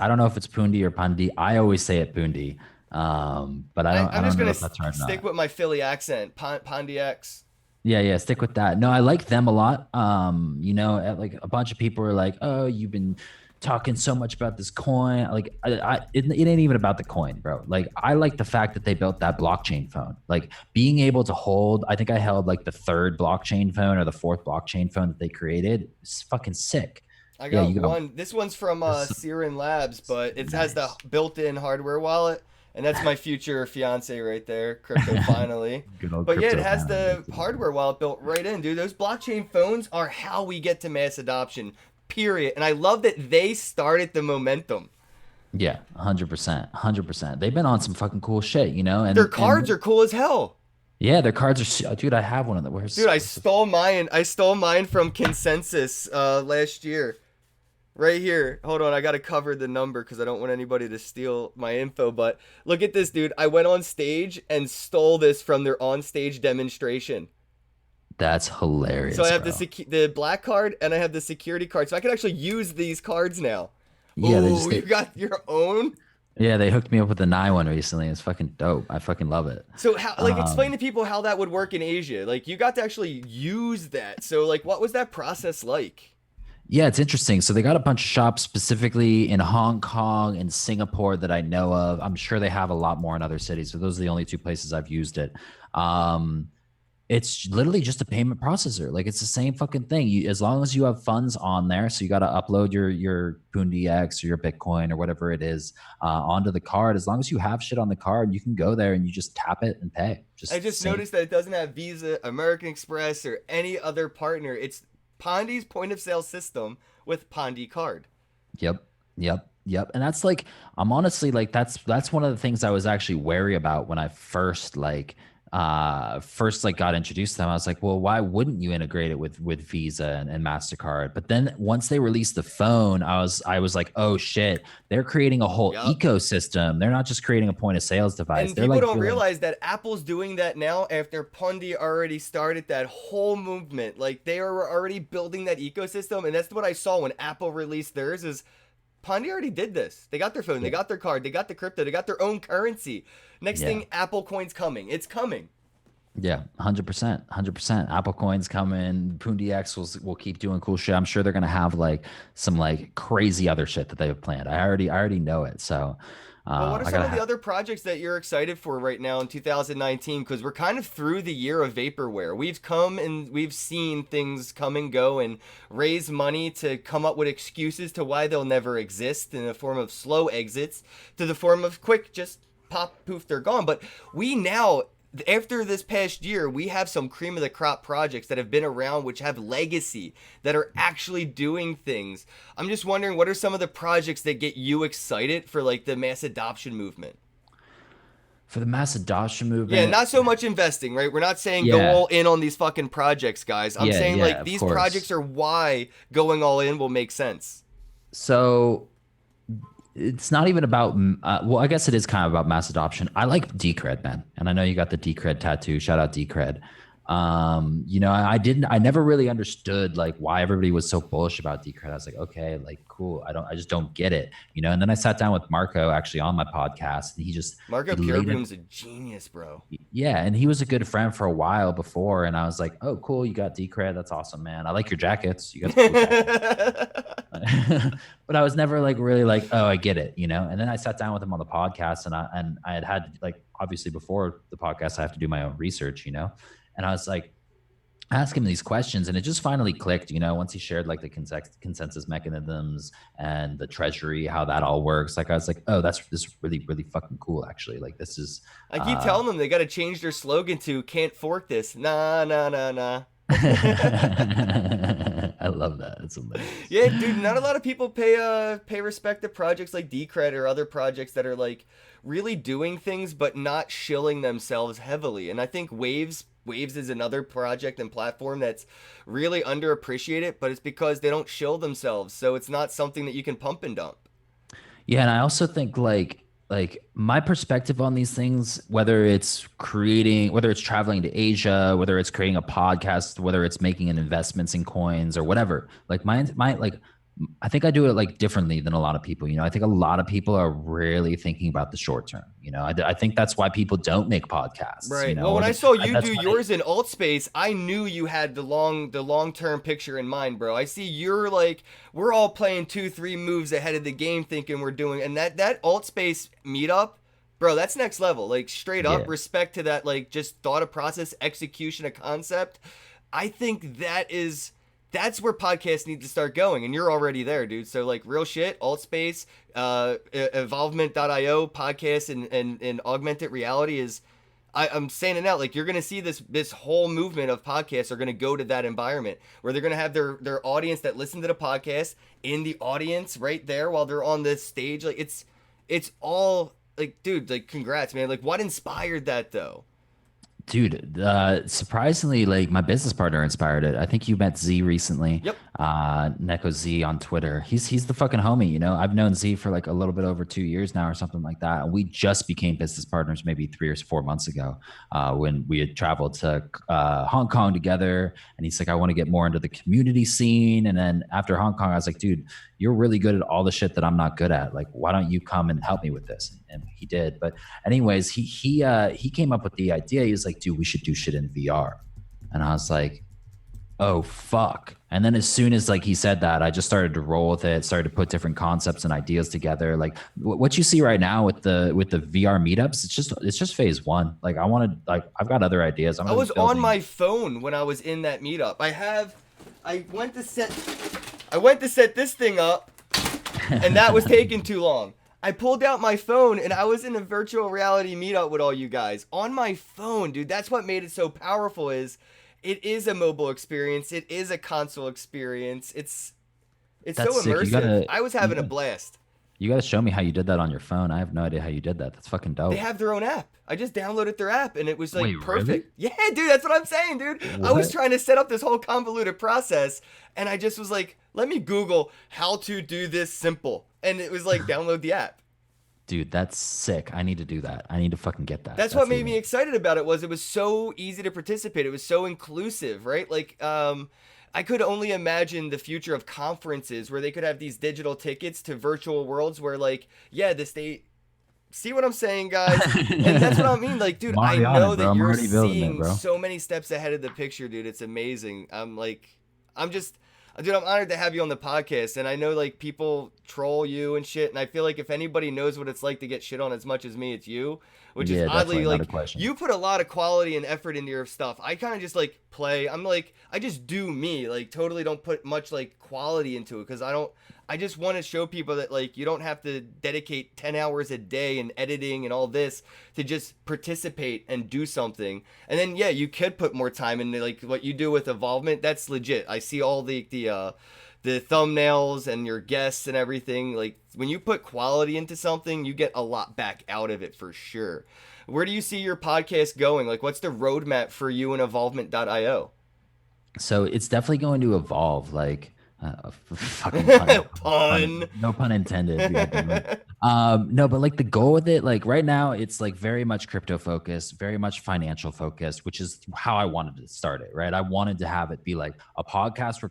Pundi or Pandi. I always say it Pundi. But I I'm just don't know gonna if that's right or stick not. with my Philly accent, Pondy X. Yeah, yeah, stick with that. No, I like them a lot. Like a bunch of people are like, "Oh, you've been talking so much about this coin." Like, it ain't even about the coin, bro. Like, I like the fact that they built that blockchain phone. Like, being able to hold. I think I held like the third blockchain phone or the fourth blockchain phone that they created. It's fucking sick. I Yeah, got you got one. This one's from this. Siren Labs, but it has the Nice. built-in hardware wallet, and that's my future fiance right there, crypto finally. Good old But yeah, it crypto has family. the hardware wallet built right in, dude. Those blockchain phones are how we get to mass adoption. Period. And I love that they started the momentum. Yeah, 100%, 100%. They've been on some fucking cool shit, Their and cards are cool as hell. yeah, their cards are. Dude, I have one of them. Dude, Where's the? I stole mine from Consensus last year. Right here. Hold on, I gotta cover the number because I don't want anybody to steal my info. But look at this, dude. I went on stage and stole this from their on-stage demonstration. That's So I hilarious, have bro. the black card and I have the security card. So I can actually use these cards now. Yeah, they Oh, just you they got your own? yeah they hooked me up with the Nye one recently. It's fucking dope. I fucking love it. So how, like, explain Um, to people how that would work in Asia. Like, you got to actually use that. So like, what was that process like? yeah, it's interesting. So they got a bunch of shops specifically in Hong Kong and Singapore that I know of. I'm sure they have a lot more in other cities. So those are the only two places I've used it. Um, It's literally just a payment processor. Like it's the same fucking thing. As long as you have funds on there, so you got to upload your Pundi X or your Bitcoin or whatever it is onto the card. As long as you have shit on the card, you can go there and you just tap it and pay. I Just just same. noticed that it doesn't have Visa, American Express, or any other partner. It's Pondi's point of sale system with Pondi card. Yep. Yep. Yep. And that's like I'm honestly like that's one of the things I was actually wary about when I first like got introduced to them. I was like, well, why wouldn't you integrate it with Visa and MasterCard? But then once they released the phone, I was like, oh shit, they're creating a whole Yup. ecosystem. They're not just creating a point of sales device. And They're people like don't doing realize that Apple's doing that now after Pondi already started that whole movement. Like they are already building that ecosystem, and that's what I saw when Apple released theirs. Is Pondi already did this? They got their phone, they yeah, got their card, they got the crypto, they got their own currency. Next yeah. thing, Apple Coin's coming. It's coming. Yeah, 100%, 100%. Apple Coin's coming. Pundi X will keep doing cool shit. I'm sure they're gonna have like some like crazy other shit that they have planned. I already know it. So Well, what are I some gotta of the other projects that you're excited for right now in 2019? Because we're kind of through the year of vaporware. We've come and we've seen things come and go and raise money to come up with excuses to why they'll never exist in the form of slow exits to the form of quick, just pop, poof, they're gone. But we now, after this past year, we have some cream of the crop projects that have been around, which have legacy, that are actually doing things. I'm just wondering, what are some of the projects that get you excited for like the mass adoption movement? for the mass adoption Yeah, movement. not so much investing, right? We're not saying go Yeah, all in on these fucking projects, guys. I'm yeah, saying yeah, like of these projects course. are why going all in will make sense. So it's not even about well, I guess it is kind of about mass adoption. I like Decred, man, and I know you got the Decred tattoo. Shout out Decred. I never really understood like why everybody was so bullish about Decred. I was like, okay, like cool. I just don't get it, and then I sat down with Marco actually on my podcast, and Marco he laid it. Pierboom's a genius, bro. Yeah, and he was a good friend for a while before, and I was like, oh, cool, you got Decred. That's awesome, man. I like your jackets. You got some cool jackets. But I was never like really like, oh, I get it. And then I sat down with him on the podcast, and I had like obviously before the podcast, I have to do my own research. And I was like, ask him these questions, and it just finally clicked. Once he shared like the consensus mechanisms and the treasury, how that all works. Like I was like, oh, this is really really fucking cool, actually. Like this is, I keep uh, telling them they got to change their slogan to "Can't fork this." Nah, nah, nah, nah. I love that. It's hilarious. Yeah, dude, not a lot of people pay respect to projects like Decred or other projects that are like really doing things but not shilling themselves heavily. And I think Waves is another project and platform that's really underappreciated, but it's because they don't shill themselves. So it's not something that you can pump and dump. Yeah, and I also think like my perspective on these things, whether it's traveling to Asia, whether it's creating a podcast, whether it's making an investments in coins or whatever, like my like I think I do it like differently than a lot of people. You know, I think a lot of people are really thinking about the short term. You know, I think that's why people don't make podcasts. You Right. know, Well, when I saw you do that's why. yours in alt space, I knew you had the long term picture in mind, bro. I see you're like we're all playing 2, 3 moves ahead of the game, thinking we're doing, and that alt space meetup, bro. That's next level. Like straight up Yeah, respect to that. Like just thought of process, execution of concept. I think that's where podcasts need to start going, and you're already there, dude. So like real shit, alt space, evolvement.io podcast and augmented reality is I'm saying it now, like you're gonna see this whole movement of podcasts are gonna go to that environment where they're gonna have their audience that listen to the podcast in the audience right there while they're on this stage. Like it's all like, dude, like congrats, man. Like what inspired that though? dude, surprisingly, like my business partner inspired it. I think you met Z recently, Yep. Neko Z on Twitter. He's the fucking homie. You know, I've known Z for like a little bit over 2 years now, or something like that. And we just became business partners maybe 3 or 4 months ago, when we had traveled to Hong Kong together. And he's like, I want to get more into the community scene. And then after Hong Kong, I was like, dude, you're really good at all the shit that I'm not good at. Like, why don't you come and help me with this? And he did. But anyways, he came up with the idea. He was like, dude, we should do shit in VR. And I was like, oh fuck. And then as soon as like he said that, I just started to roll with it, started to put different concepts and ideas together. Like what you see right now with the VR meetups, it's just phase one. Like I wanted, like I've got other ideas. I'm I gonna be was on building. my phone when I was in that meetup. I went to set this thing up and that was taking too long. I pulled out my phone and I was in a virtual reality meetup with all you guys on my phone, dude. That's what made it so powerful is it is a mobile experience. It is a console experience. It's so That's sick. immersive. I was You having a gotta blast. you gotta show me how you did that on your phone. I have no idea how you did that. That's fucking They dope. have their own app. I just downloaded their app and it was Wait, like really? perfect. Yeah, dude, that's what I'm saying, dude. I was What? trying to set up this whole convoluted process and I just was like, let me Google how to do this simple. And it was like, download the app. Dude, that's sick. I need to do that. I need to fucking get that. That's what That's made me elite. excited about it was so easy to participate. It was so inclusive, right? Like I could only imagine the future of conferences where they could have these digital tickets to virtual worlds where like, yeah, the state see what I'm saying, guys? And that's what I mean. Like, dude, I'm I already on know it, that bro. I'm you're already building it, seeing bro. so many steps ahead of the picture, dude. It's amazing. I'm like, I'm just, dude, I'm honored to have you on the podcast. And I know like people troll you and shit. And I feel like if anybody knows what it's like to get shit on as much as me, it's you. Which is Yeah, oddly definitely. Not a like question. you put a lot of quality and effort into your stuff. I kind of just like play. I'm like I just do me. Like totally don't put much like quality into it because I don't. I just want to show people that like you don't have to dedicate 10 hours a day in editing and all this to just participate and do something. And then yeah, you could put more time into like what you do with involvement. That's legit. I see all the thumbnails and your guests and everything. Like when you put quality into something, you get a lot back out of it for sure. Where do you see your podcast going? Like what's the roadmap for you and evolvement.io? So it's definitely going to evolve. Like fucking pun, Pun. no pun intended. God damn it. No, but like the goal with it, like right now, it's like very much crypto focused, very much financial focused, which is how I wanted to start it. Right, I wanted to have it be like a podcast where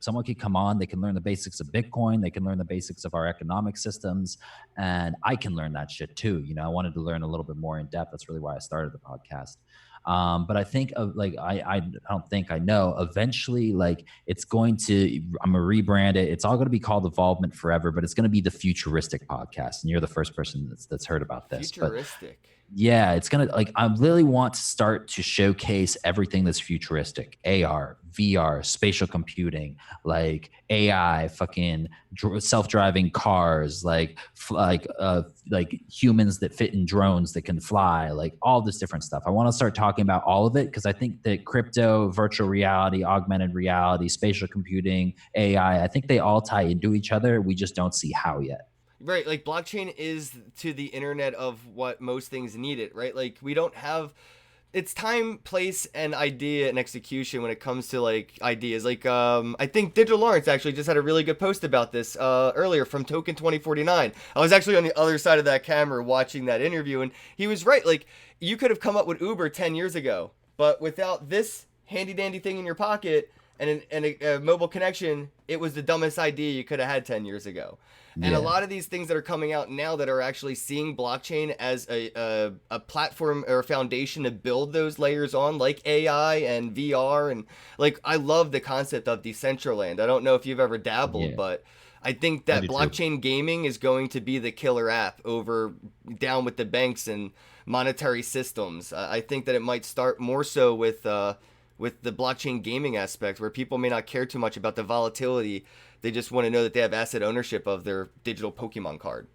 someone could come on, they can learn the basics of Bitcoin, they can learn the basics of our economic systems, and I can learn that shit too. You know, I wanted to learn a little bit more in depth. That's really why I started the podcast. But I think of like I don't think I know. Eventually, like it's going to I'm gonna rebrand it. It's all going to be called Evolvement Forever, but it's going to be the Futuristic Podcast. And you're the first person that's heard about this. But Futuristic. yeah, it's gonna like I really want to start to showcase everything that's futuristic: AR, VR, spatial computing, like AI, fucking self-driving cars, like humans that fit in drones that can fly, like all this different stuff. I want to start talking about all of it because I think that crypto, virtual reality, augmented reality, spatial computing, AI, I think they all tie into each other. We just don't see how yet. Right, like blockchain is to the internet of what most things need it, right? Like we don't have it's time, place, and idea and execution when it comes to like ideas. Like I think Digital Lawrence actually just had a really good post about this earlier from Token 2049. I was actually on the other side of that camera watching that interview, and he was right. Like you could have come up with Uber 10 years ago, but without this handy dandy thing in your pocket and a mobile connection, it was the dumbest idea you could have had 10 years ago. And a Yeah. lot of these things that are coming out now that are actually seeing blockchain as a platform or a foundation to build those layers on, like AI and VR. And like, I love the concept of Decentraland. I don't know if you've ever dabbled, Yeah. but I think I that do too. blockchain gaming is going to be the killer app over down with the banks and monetary systems. I think that it might start more so with the blockchain gaming aspect, where people may not care too much about the volatility. They just want to know that they have asset ownership of their digital Pokemon card.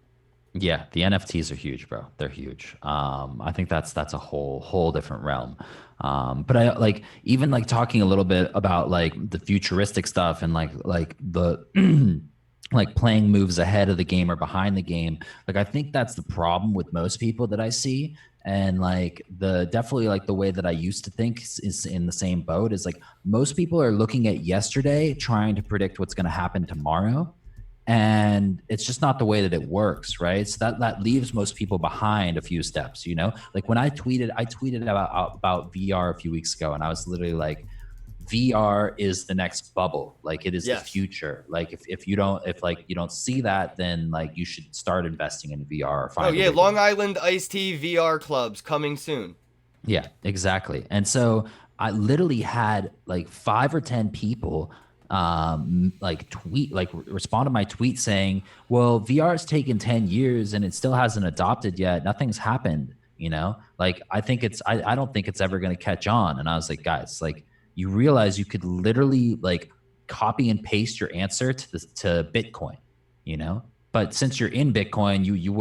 Yeah, the NFTs are huge, bro. They're huge. I think that's a whole different realm. But I like even like talking a little bit about like the futuristic stuff and like the like playing moves ahead of the game or behind the game. Like I think that's the problem with most people that I see. And like the definitely like the way that I used to think is in the same boat is like most people are looking at yesterday trying to predict what's going to happen tomorrow, and it's just not the way that it works, right? So that leaves most people behind a few steps, you know. Like when I tweeted about VR a few weeks ago, and I was literally like, VR is the next bubble, like it is the Yes. future. Like if you don't, if like you don't see that, then like you should start investing in VR or Oh find a yeah, way to. Long Island iced tea VR clubs coming soon. Yeah, exactly. And so I literally had like 5 or 10 people like tweet like respond to my tweet saying, well, VR has taken 10 years and it still hasn't adopted yet. Nothing's happened, you know? Like I don't think it's ever going to catch on. And I was like, guys, like you realize you could literally like copy and paste your answer to Bitcoin, you know? But since you're in Bitcoin, you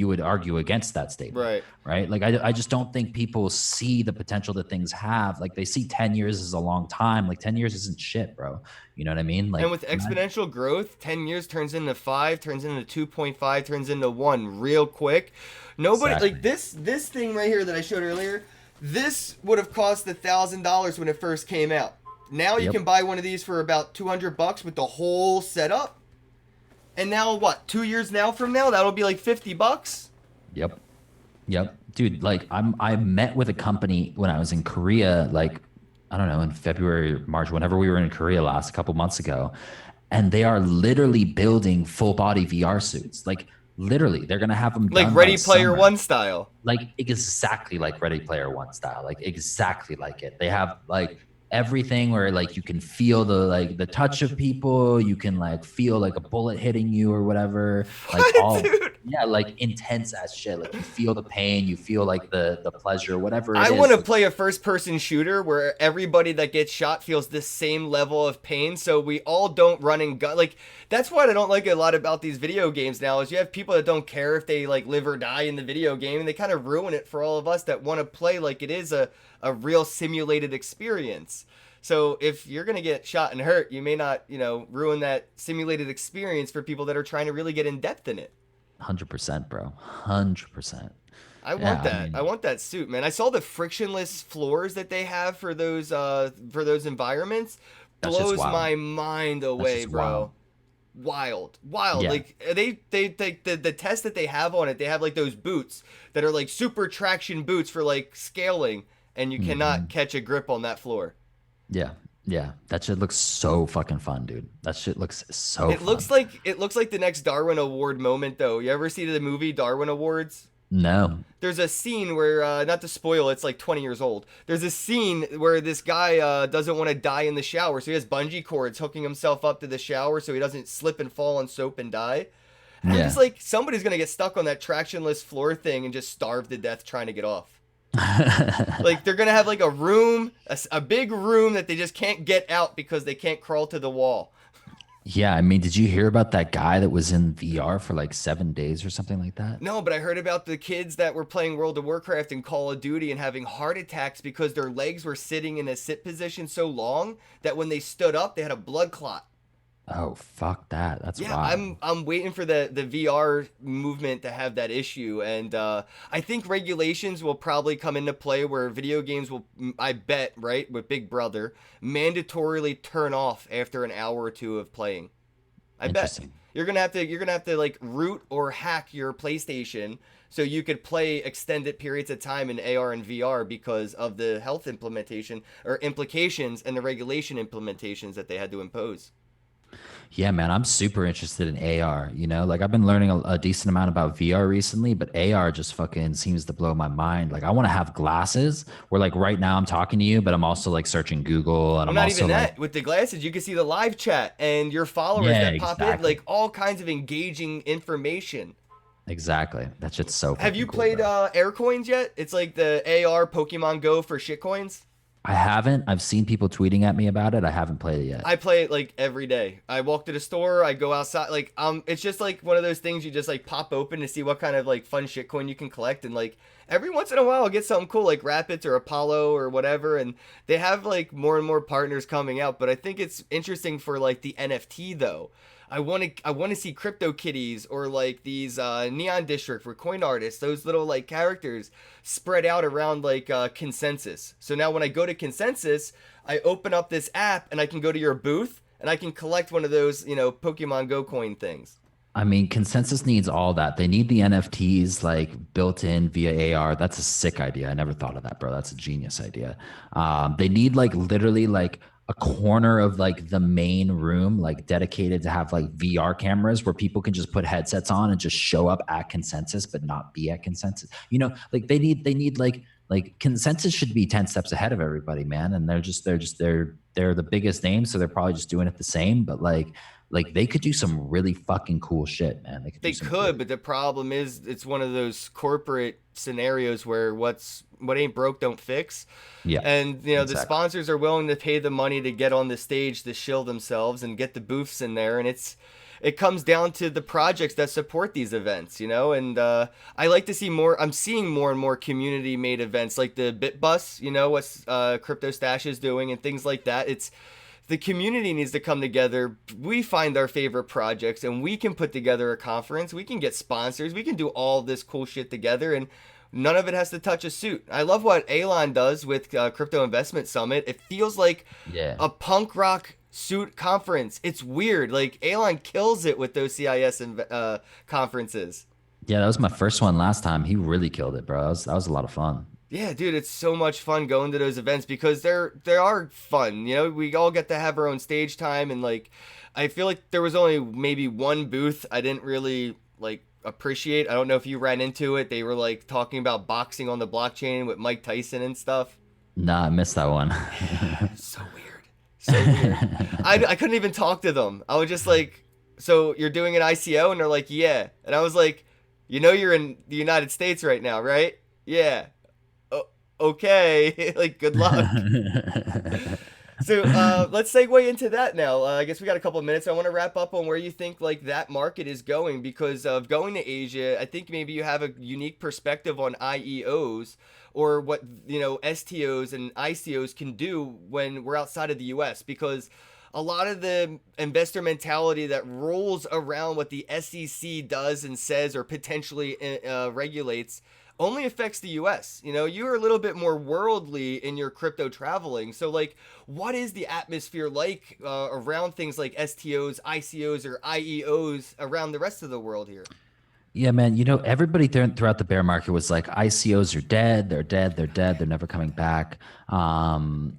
would argue against that statement, Right. right? Like I just don't think people see the potential that things have. Like they see 10 years as a long time. Like 10 years isn't shit, bro. You know what I mean? And Like with exponential growth, 10 years turns into 5, turns into 2.5, turns into 1 real quick. Nobody like exactly. this thing right here that I showed earlier. This would have cost $1,000 when it first came out. Now you Yep. can buy one of these for about $200 with the whole setup. And now what? 2 years now from now, that'll be like $50. Yep. Yep. Dude, like I met with a company when I was in Korea, like I don't know, in February or March, whenever we were in Korea last a couple months ago, and they are literally building full body VR suits. Like literally, they're gonna have them Like done by Ready Player summer. One style. Like exactly like Ready Player One style, like exactly like it. They have like everything where like you can feel the touch of people, you can like feel like a bullet hitting you or whatever, like What, all dude? yeah, like intense as shit. Like you feel the pain, you feel like the pleasure, whatever it I want is. to Like, play a first person shooter where everybody that gets shot feels this same level of pain, so we all don't run and gun. Like that's what I don't like a lot about these video games now is you have people that don't care if they like live or die in the video game, and they kind of ruin it for all of us that want to play like it is a real simulated experience. So if you're gonna get shot and hurt, you may not, ruin that simulated experience for people that are trying to really get in depth in it. 100%, bro. 100%. I want Yeah, I that. I mean, want that suit, man. I saw the frictionless floors that they have for those environments. that's just Blows wild. my mind That's away, just wild. bro. Wild, wild. Yeah. Like the test that they have on it, they have like those boots that are like super traction boots for like scaling, and you cannot Hmm. catch a grip on that floor. Yeah. Yeah. That shit looks so fucking fun, dude. That shit looks so fun. It looks like the next Darwin Award moment though. You ever see the movie Darwin Awards? No. There's a scene where not to spoil, it's like 20 years old. There's a scene where this guy doesn't want to die in the shower, so he has bungee cords hooking himself up to the shower so he doesn't slip and fall on soap and die. And I'm just Yeah. like, somebody's gonna get stuck on that tractionless floor thing and just starve to death trying to get off. Like they're gonna have like a room, a big room that they just can't get out because they can't crawl to the wall. Yeah, I mean, did you hear about that guy that was in VR for like 7 days or something like that? No, but I heard about the kids that were playing World of Warcraft and Call of Duty and having heart attacks because their legs were sitting in a sit position so long that when they stood up, they had a blood clot. Oh, fuck that. That's Yeah, wild. I'm waiting for the VR movement to have that issue, and I think regulations will probably come into play where video games will, I bet, right, with Big Brother, mandatorily turn off after an hour or two of playing. I bet Interesting. you're gonna have to like root or hack your PlayStation so you could play extended periods of time in AR and VR because of the health implementation or implications and the regulation implementations that they had to impose. Yeah, man, I'm super interested in AR. You know, like I've been learning a decent amount about VR recently, but AR just fucking seems to blow my mind. Like I want to have glasses where like right now I'm talking to you, but I'm also like searching Google and Well, I'm not also even like, that. With the glasses, you can see the live chat and your followers yeah, that pop in, exactly. like all kinds of engaging information. Exactly. That shit's so Have fucking you cool, played bro. Aircoins yet? It's like the AR Pokemon Go for shitcoins. I haven't. I've seen people tweeting at me about it. I haven't played it yet. I play it like every day. I walk to the store, I go outside, like it's just like one of those things you just like pop open to see what kind of like fun shitcoin you can collect, and like every once in a while I'll get something cool like Rapids or Apollo or whatever, and they have like more and more partners coming out, but I think it's interesting for like the NFT though. I want to see crypto kitties or like these neon district for coin artists, those little like characters spread out around like consensus. So now when I go to consensus, I open up this app and I can go to your booth and I can collect one of those, Pokemon Go coin things. I mean, consensus needs all that. They need the NFTs like built in via AR. That's a sick idea. I never thought of that, bro. That's a genius idea. They need like literally like a corner of like the main room, like dedicated to have like VR cameras where people can just put headsets on and just show up at consensus, but not be at consensus. You know, like they need like consensus should be 10 steps ahead of everybody, man. And they're the biggest name. So they're probably just doing it the same, but like they could do some really fucking cool shit, man. They could do They some could, really but the problem is it's one of those corporate scenarios where what ain't broke don't fix. yeah, And the exactly. sponsors are willing to pay the money to get on the stage to shill themselves and get the booths in there, and it comes down to the projects that support these events, and I like to see more. I'm seeing more and more community made events like the Bitbus, what Crypto Stash is doing and things like that. It's the community needs to come together. We find our favorite projects and we can put together a conference. We can get sponsors. We can do all this cool shit together, and none of it has to touch a suit. I love what Elon does with Crypto Investment Summit. It feels like Yeah. a punk rock suit conference. It's weird. Like Elon kills it with those CIS conferences. Yeah, that was my first one last time. He really killed it, bro. That was a lot of fun. Yeah, dude, it's so much fun going to those events because they are fun. We all get to have our own stage time, and like I feel like there was only maybe one booth I didn't really like appreciate. I don't know if you ran into it. They were like talking about boxing on the blockchain with Mike Tyson and stuff. Nah, I missed that one. So weird. So weird. I couldn't even talk to them. I was just like, so you're doing an ICO? And they're like, yeah. And I was like, you're in the United States right now, right? Yeah. Okay. Like, good luck. So let's segue into that now. I guess we got a couple of minutes. I want to wrap up on where you think like that market is going because of going to Asia. I think maybe you have a unique perspective on IEOs or what STOs and ICOs can do when we're outside of the U.S. because a lot of the investor mentality that rolls around what the SEC does and says or potentially regulates only affects the US. You're a little bit more worldly in your crypto traveling. So, like, what is the atmosphere like around things like STOs, ICOs, or IEOs around the rest of the world here? Yeah, man. You know, everybody throughout the bear market was like, ICOs are dead. They're dead. They're dead. They're never coming back. And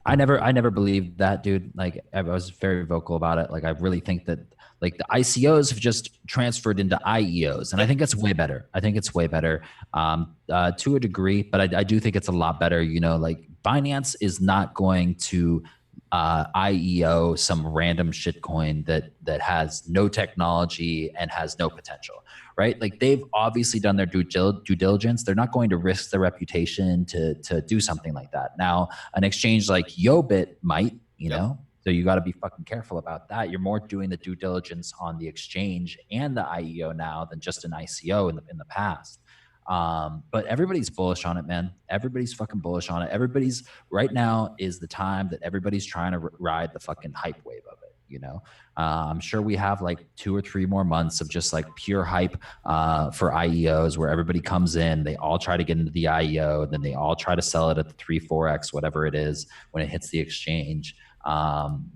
I never believed that, dude. Like, I was very vocal about it. Like, I really think that like the ICOs have just transferred into IEOs, and I Yep. think that's way better. I think it's way better to a degree, but I do think it's a lot better. You know, like Binance is not going to IEO some random shitcoin that has no technology and has no potential, right? Like they've obviously done their due diligence. They're not going to risk their reputation to do something like that. Now, an exchange like Yobit might, you Yep. know. So you got to be fucking careful about that. You're more doing the due diligence on the exchange and the IEO now than just an ICO in the past. But everybody's bullish on it, man. Everybody's fucking bullish on it. Everybody's right now is the time that everybody's trying to ride the fucking hype wave of it. You know, I'm sure we have like 2 or 3 more months of just like pure hype for IEOs, where everybody comes in, they all try to get into the IEO, then they all try to sell it at the 3-4x whatever it is when it hits the exchange. Um,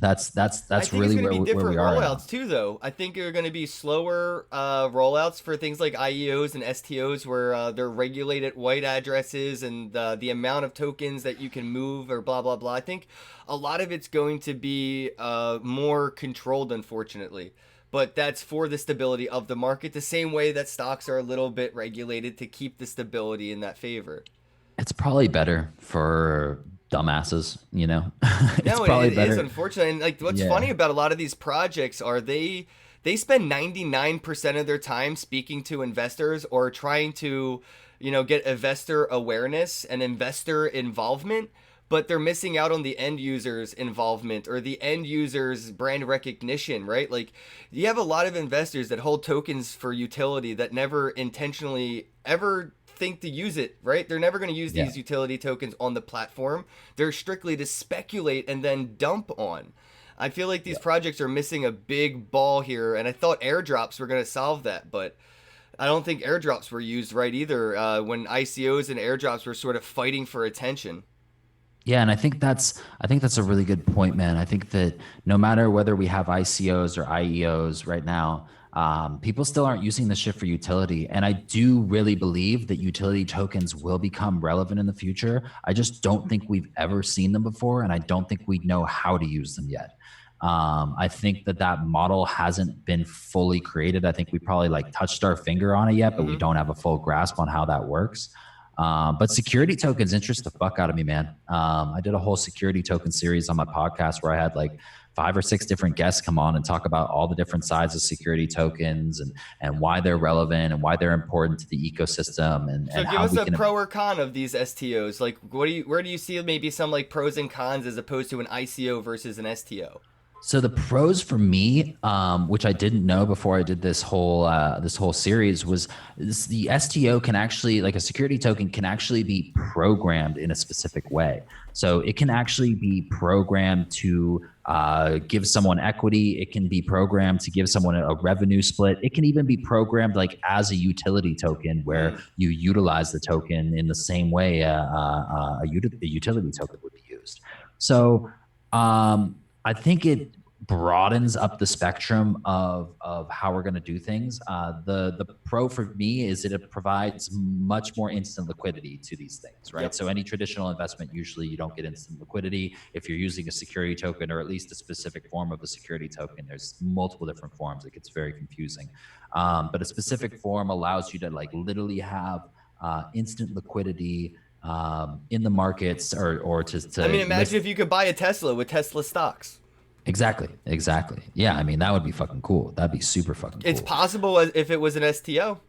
I that's think it's really going to be where we different are right now. rollouts too, though. I think there are going to be slower rollouts for things like IEOs and STOs, where they're regulated white addresses and the amount of tokens that you can move or blah blah blah. I think a lot of it's going to be more controlled, unfortunately. But that's for the stability of the market, the same way that stocks are a little bit regulated to keep the stability in that favor. It's probably better for dumbasses, you know. It's No, probably it is better. unfortunate. And like, what's Yeah. funny about a lot of these projects are they spend 99% of their time speaking to investors or trying to, get investor awareness and investor involvement, but they're missing out on the end users involvement or the end users brand recognition, right? Like, you have a lot of investors that hold tokens for utility that never intentionally ever think to use it, right? They're never going to use Yeah. these utility tokens on the platform. They're strictly to speculate and then dump on. I feel like these Yeah. projects are missing a big ball here, and I thought airdrops were going to solve that, but I don't think airdrops were used right either when ICOs and airdrops were sort of fighting for attention. Yeah, and I think that's a really good point, man. I think that no matter whether we have ICOs or IEOs right now, people still aren't using this shit for utility. And I do really believe that utility tokens will become relevant in the future. I just don't think we've ever seen them before, and I don't think we know how to use them yet. I think that that model hasn't been fully created. I think we probably like touched our finger on it yet, but we Mm-hmm. don't have a full grasp on how that works. But security tokens interest the fuck out of me, man. I did a whole security token series on my podcast where I had like 5 or 6 different guests come on and talk about all the different sides of security tokens and why they're relevant and why they're important to the ecosystem So and give how us we a can. pro or con of these STOs. Like, where do you see maybe some like pros and cons as opposed to an ICO versus an STO? So the pros for me, which I didn't know before I did this whole series, was the STO can actually, like a security token, can actually be programmed in a specific way. So it can actually be programmed to give someone equity. It can be programmed to give someone a revenue split. It can even be programmed like as a utility token, where Mm. you utilize the token in the same way a utility token would be used. So I think it broadens up the spectrum of how we're going to do things. The pro for me is that it provides much more instant liquidity to these things, right? Yep. So any traditional investment, usually you don't get instant liquidity if you're using a security token or at least a specific form of a security token. There's multiple different forms. It gets very confusing, but a specific form allows you to like literally have instant liquidity in the markets or I mean, to imagine lift. if you could buy a Tesla with Tesla stocks. Exactly. Exactly. Yeah. I mean, that would be fucking cool. That'd be super fucking It's cool. possible if it was an STO.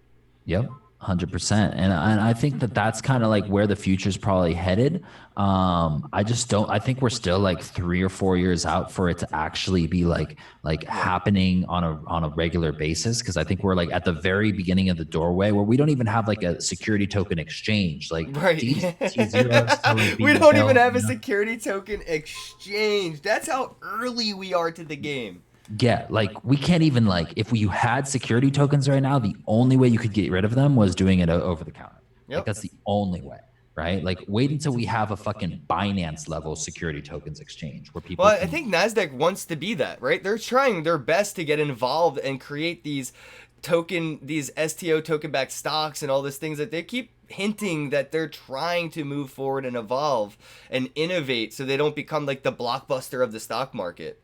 Yep. 100%. And I think that that's kind of like where the future's probably headed. I just don't, I think we're still like 3 or 4 years out for it to actually be like Yeah. happening on a regular basis. Cause I think we're like at the very beginning of the doorway where we don't even have like a security token exchange. Like Right. T0 is still like We being don't even built, have a you know? security token exchange. That's how early we are to the game. Yeah, like we can't even like if you had security tokens right now, the only way you could get rid of them was doing it over the counter. Like Yep. that's the only way, right? Like wait until we have a fucking Binance level security tokens exchange where Well, people I can. think Nasdaq wants to be that, right? They're trying their best to get involved and create these STO token backed stocks and all these things that they keep hinting that they're trying to move forward and evolve and innovate so they don't become like the blockbuster of the stock market.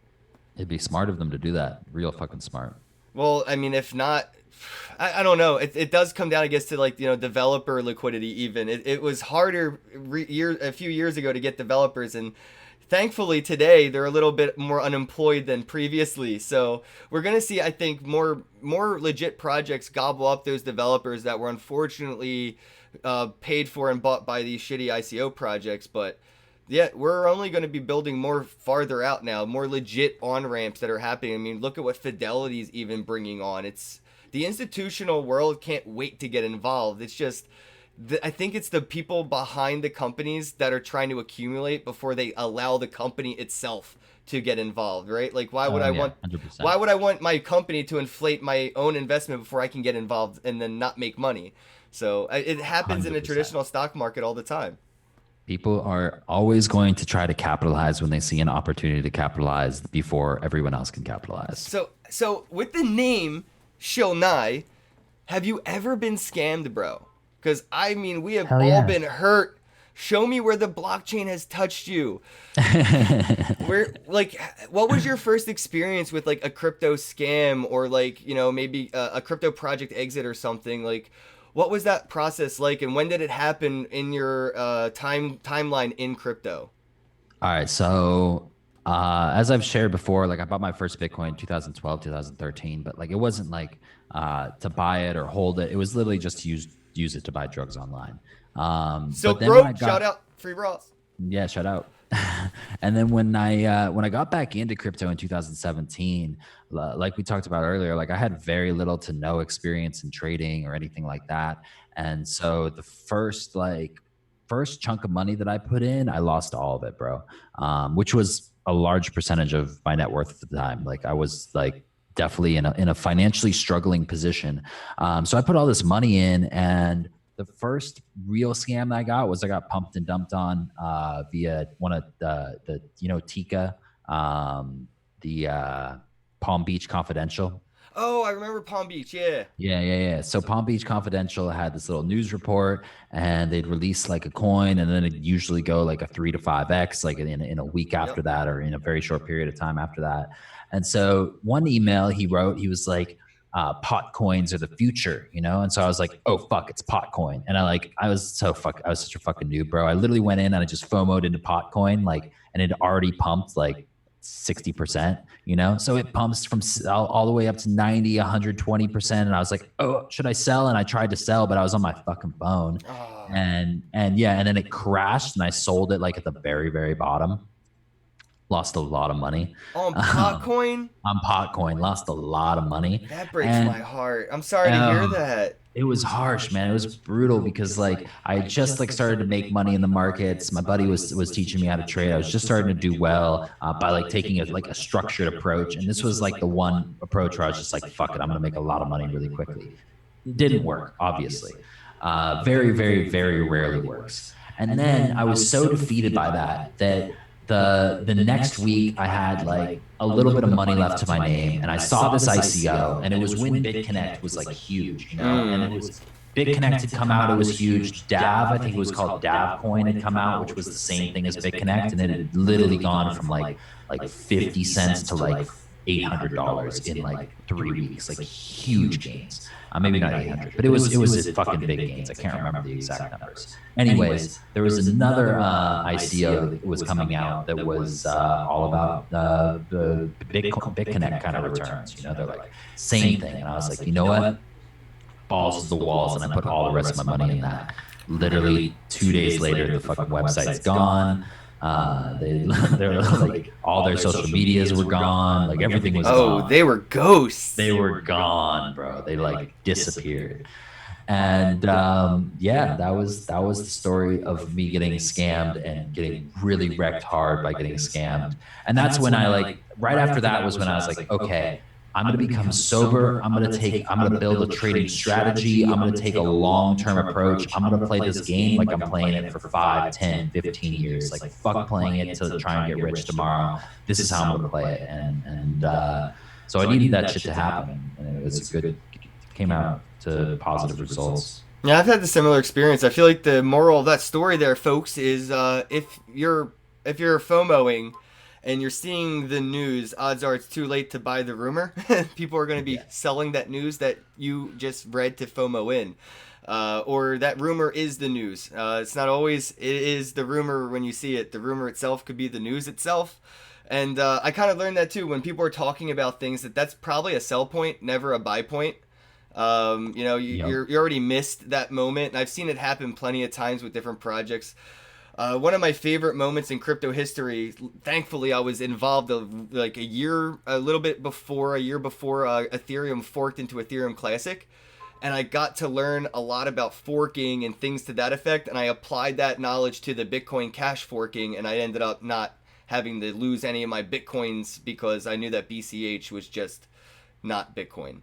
It'd be smart of them to do that. Real fucking smart. Well, I mean, if not, I don't know. It does come down, I guess, to like developer liquidity. Even it was harder a few years ago to get developers, and thankfully today they're a little bit more unemployed than previously. So we're gonna see, I think, more legit projects gobble up those developers that were unfortunately paid for and bought by these shitty ICO projects, but. Yeah, we're only going to be building more farther out now, more legit on ramps that are happening. I mean, look at what Fidelity's even bringing on. It's the institutional world can't wait to get involved. It's just I think it's the people behind the companies that are trying to accumulate before they allow the company itself to get involved, right? Like Oh yeah, 100%. why would I want my company to inflate my own investment before I can get involved and then not make money? So it happens in the 100%. traditional stock market all the time. People are always going to try to capitalize when they see an opportunity to capitalize before everyone else can capitalize. So with the name Shilnai, have you ever been scammed, bro? Because I mean, we have Hell all yeah. been hurt. Show me where the blockchain has touched you. Where, like, what was your first experience with like a crypto scam or like, maybe a crypto project exit or something? Like, what was that process like, and when did it happen in your timeline in crypto? All right. So, as I've shared before, like I bought my first Bitcoin in 2012, 2013, but like it wasn't like to buy it or hold it. It was literally just to use it to buy drugs online. But Silk then when I Road, shout got out, free bras. Yeah, shout out. And then when I got back into crypto in 2017, like we talked about earlier, like I had very little to no experience in trading or anything like that. And so the first chunk of money that I put in, I lost all of it, bro. Which was a large percentage of my net worth at the time. Like I was like definitely in a financially struggling position. So I put all this money in, and the first real scam that I got was I got pumped and dumped on via one of the Tika, the Palm Beach Confidential. Oh, I remember Palm Beach. Yeah. Yeah. So Palm Beach Confidential had this little news report, and they'd release like a coin, and then it'd usually go like a 3 to 5x, like in a week after Yep. that, or in a very short period of time after that. And so one email he wrote, he was like, pot coins are the future, you know? And so I was like, oh fuck, it's pot coin. And I was such a fucking noob, bro. I literally went in and I just FOMO'd into pot coin, like, and it already pumped like 60%, you know? So it pumps from all the way up to 90, 120%. And I was like, oh, should I sell? And I tried to sell, but I was on my fucking phone. Oh. And yeah, and then it crashed and I sold it like at the very, very bottom. Lost a lot of money. On Um, Potcoin? on Potcoin, lost a lot of money. That breaks my And heart. I'm sorry to hear um, that. it was harsh, man. It was brutal because like I had just like started to make money in the markets. My buddy was teaching me how to trade. I was just starting to do well by like taking a structured approach. And this was like the one approach where I was just like, fuck it, I'm gonna make a lot of money really quickly. It didn't work, obviously. Very, very, very rarely works. And then I was so defeated by that the next week I had like a little bit of money left to my name, and I saw this ICO, and it was when BitConnect was like huge, you know, and it was BitConnect had come out, it was huge. DAV, I think it was called DAV Coin, had come out, which was the same thing as BitConnect, and it had literally gone from like 50 cents to like $800 in like 3 weeks, like huge gains. Maybe not 800, but it was fucking big gains. I can't remember the exact numbers. Anyways, there was another ICO that was coming out that was all about the BitConnect kind of returns. You know, they're like same thing, and I was like, you know what, balls to the walls, and I put all the rest of my money in that. Literally 2 days later, the fucking website's gone. They're like all their social medias were gone. Like everything was Oh, gone. they were ghosts. They were gone, bro. They like disappeared. And yeah, that was the story of me getting scammed and getting really wrecked hard by getting scammed. And that's when I like right after that was when I was like, okay, I'm going to become sober. I'm going to build a trading strategy. I'm going to take a long-term approach. I'm going to play this game like I'm playing it for 5, 10, 15 years. Like fuck playing it to try and get rich tomorrow. This is how I'm going to play it. And so I needed that shit to happen. And it was came out to positive results. Yeah, I've had the similar experience. I feel like the moral of that story there, folks, is if you're FOMOing and you're seeing the news, odds are it's too late to buy the rumor. People are going to be selling that news that you just read to FOMO in. Or that rumor is the news. It's not always, it is the rumor when you see it. The rumor itself could be the news itself. And I kind of learned that too when people are talking about things that's probably a sell point, never a buy point. You already missed that moment. And I've seen it happen plenty of times with different projects. One of my favorite moments in crypto history. Thankfully, I was involved like a year before Ethereum forked into Ethereum Classic, and I got to learn a lot about forking and things to that effect, and I applied that knowledge to the Bitcoin Cash forking, and I ended up not having to lose any of my Bitcoins because I knew that BCH was just not Bitcoin.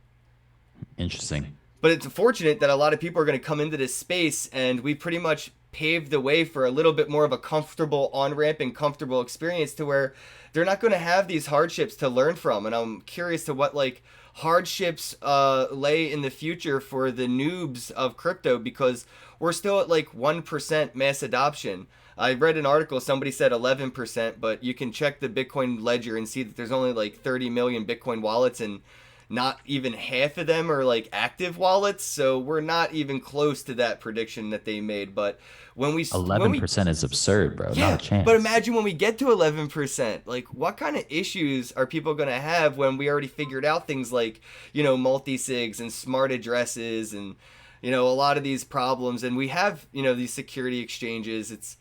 Interesting. But it's fortunate that a lot of people are going to come into this space, and we pretty much paved the way for a little bit more of a comfortable on ramp and comfortable experience to where they're not going to have these hardships to learn from. And I'm curious to what like hardships lay in the future for the noobs of crypto, because we're still at like 1% mass adoption. I read an article, somebody said 11%, but you can check the Bitcoin ledger and see that there's only like 30 million Bitcoin wallets, and not even half of them are like active wallets. So we're not even close to that prediction that they made. But when we 11% is absurd, bro. Not yeah, a but chance. imagine when we get to 11%, like what kind of issues are people going to have when we already figured out things like, multi-sigs and smart addresses and, a lot of these problems. And we have, these security exchanges.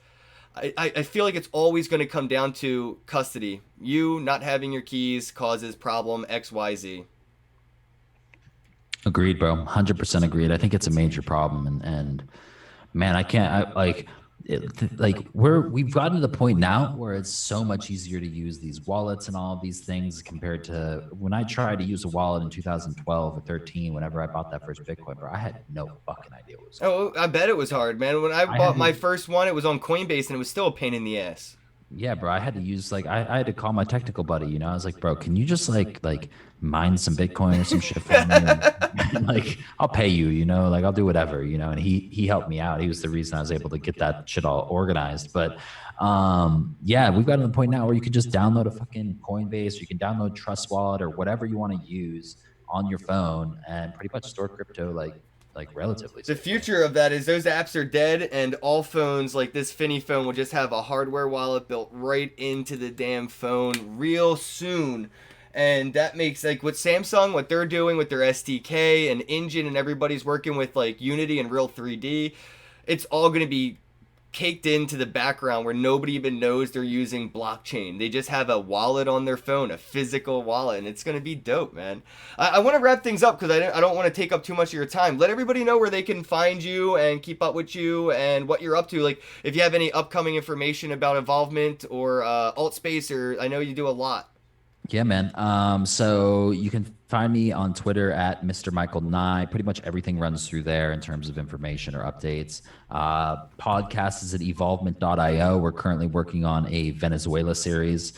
I feel like it's always going to come down to custody. You not having your keys causes problem XYZ. Agreed, bro. 100% agreed. I think it's a major problem, and man, I can't. We've gotten to the point now where it's so much easier to use these wallets and all of these things compared to when I tried to use a wallet in 2012 or 13. Whenever I bought that first Bitcoin, bro, I had no fucking idea what was going Oh, I bet it was hard, man. When I on. I had bought my to first one, it was on Coinbase and it was still a pain in the ass. Yeah, bro. I had to use I had to call my technical buddy. I was like, bro, can you just like mine some Bitcoin or some shit for me? And, like, I'll pay you. Like I'll do whatever. And he helped me out. He was the reason I was able to get that shit all organized. But yeah, we've gotten to the point now where you can just download a fucking Coinbase, or you can download Trust Wallet or whatever you want to use on your phone and pretty much store crypto like relatively The safely. future of that is those apps are dead, and all phones like this Finny phone will just have a hardware wallet built right into the damn phone real soon. And that makes like what Samsung, what they're doing with their SDK and engine, and everybody's working with like Unity and Real 3D. It's all going to be caked into the background where nobody even knows they're using blockchain. They just have a wallet on their phone, a physical wallet, and it's going to be dope, man. I want to wrap things up because I don't want to take up too much of your time. Let everybody know where they can find you and keep up with you and what you're up to. Like, if you have any upcoming information about involvement or alt space, or I know you do a lot. Yeah, man. So you can find me on Twitter at Mr. Michael Nye. Pretty much everything runs through there in terms of information or updates. Podcast is at evolvement.io. We're currently working on a Venezuela series.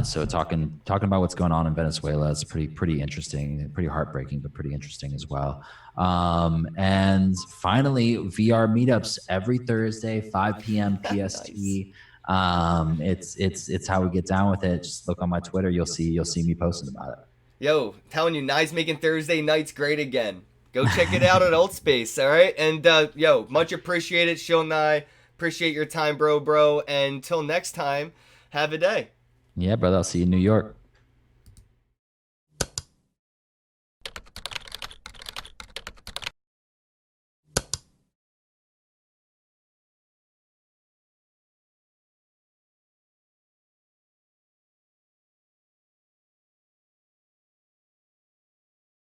So talking about what's going on in Venezuela. It's pretty interesting, pretty heartbreaking, but pretty interesting as well. And finally, VR meetups every Thursday, 5 p.m. PST. Nice. It's how we get down with it. Just look on my Twitter. You'll see me posting about it. Yo, telling you, Nye's making Thursday nights great again. Go check it out at Alt Space, all right? And yo, much appreciated, Shill Nye. Appreciate your time, bro. And until next time, have a day. Yeah, brother. I'll see you in New York.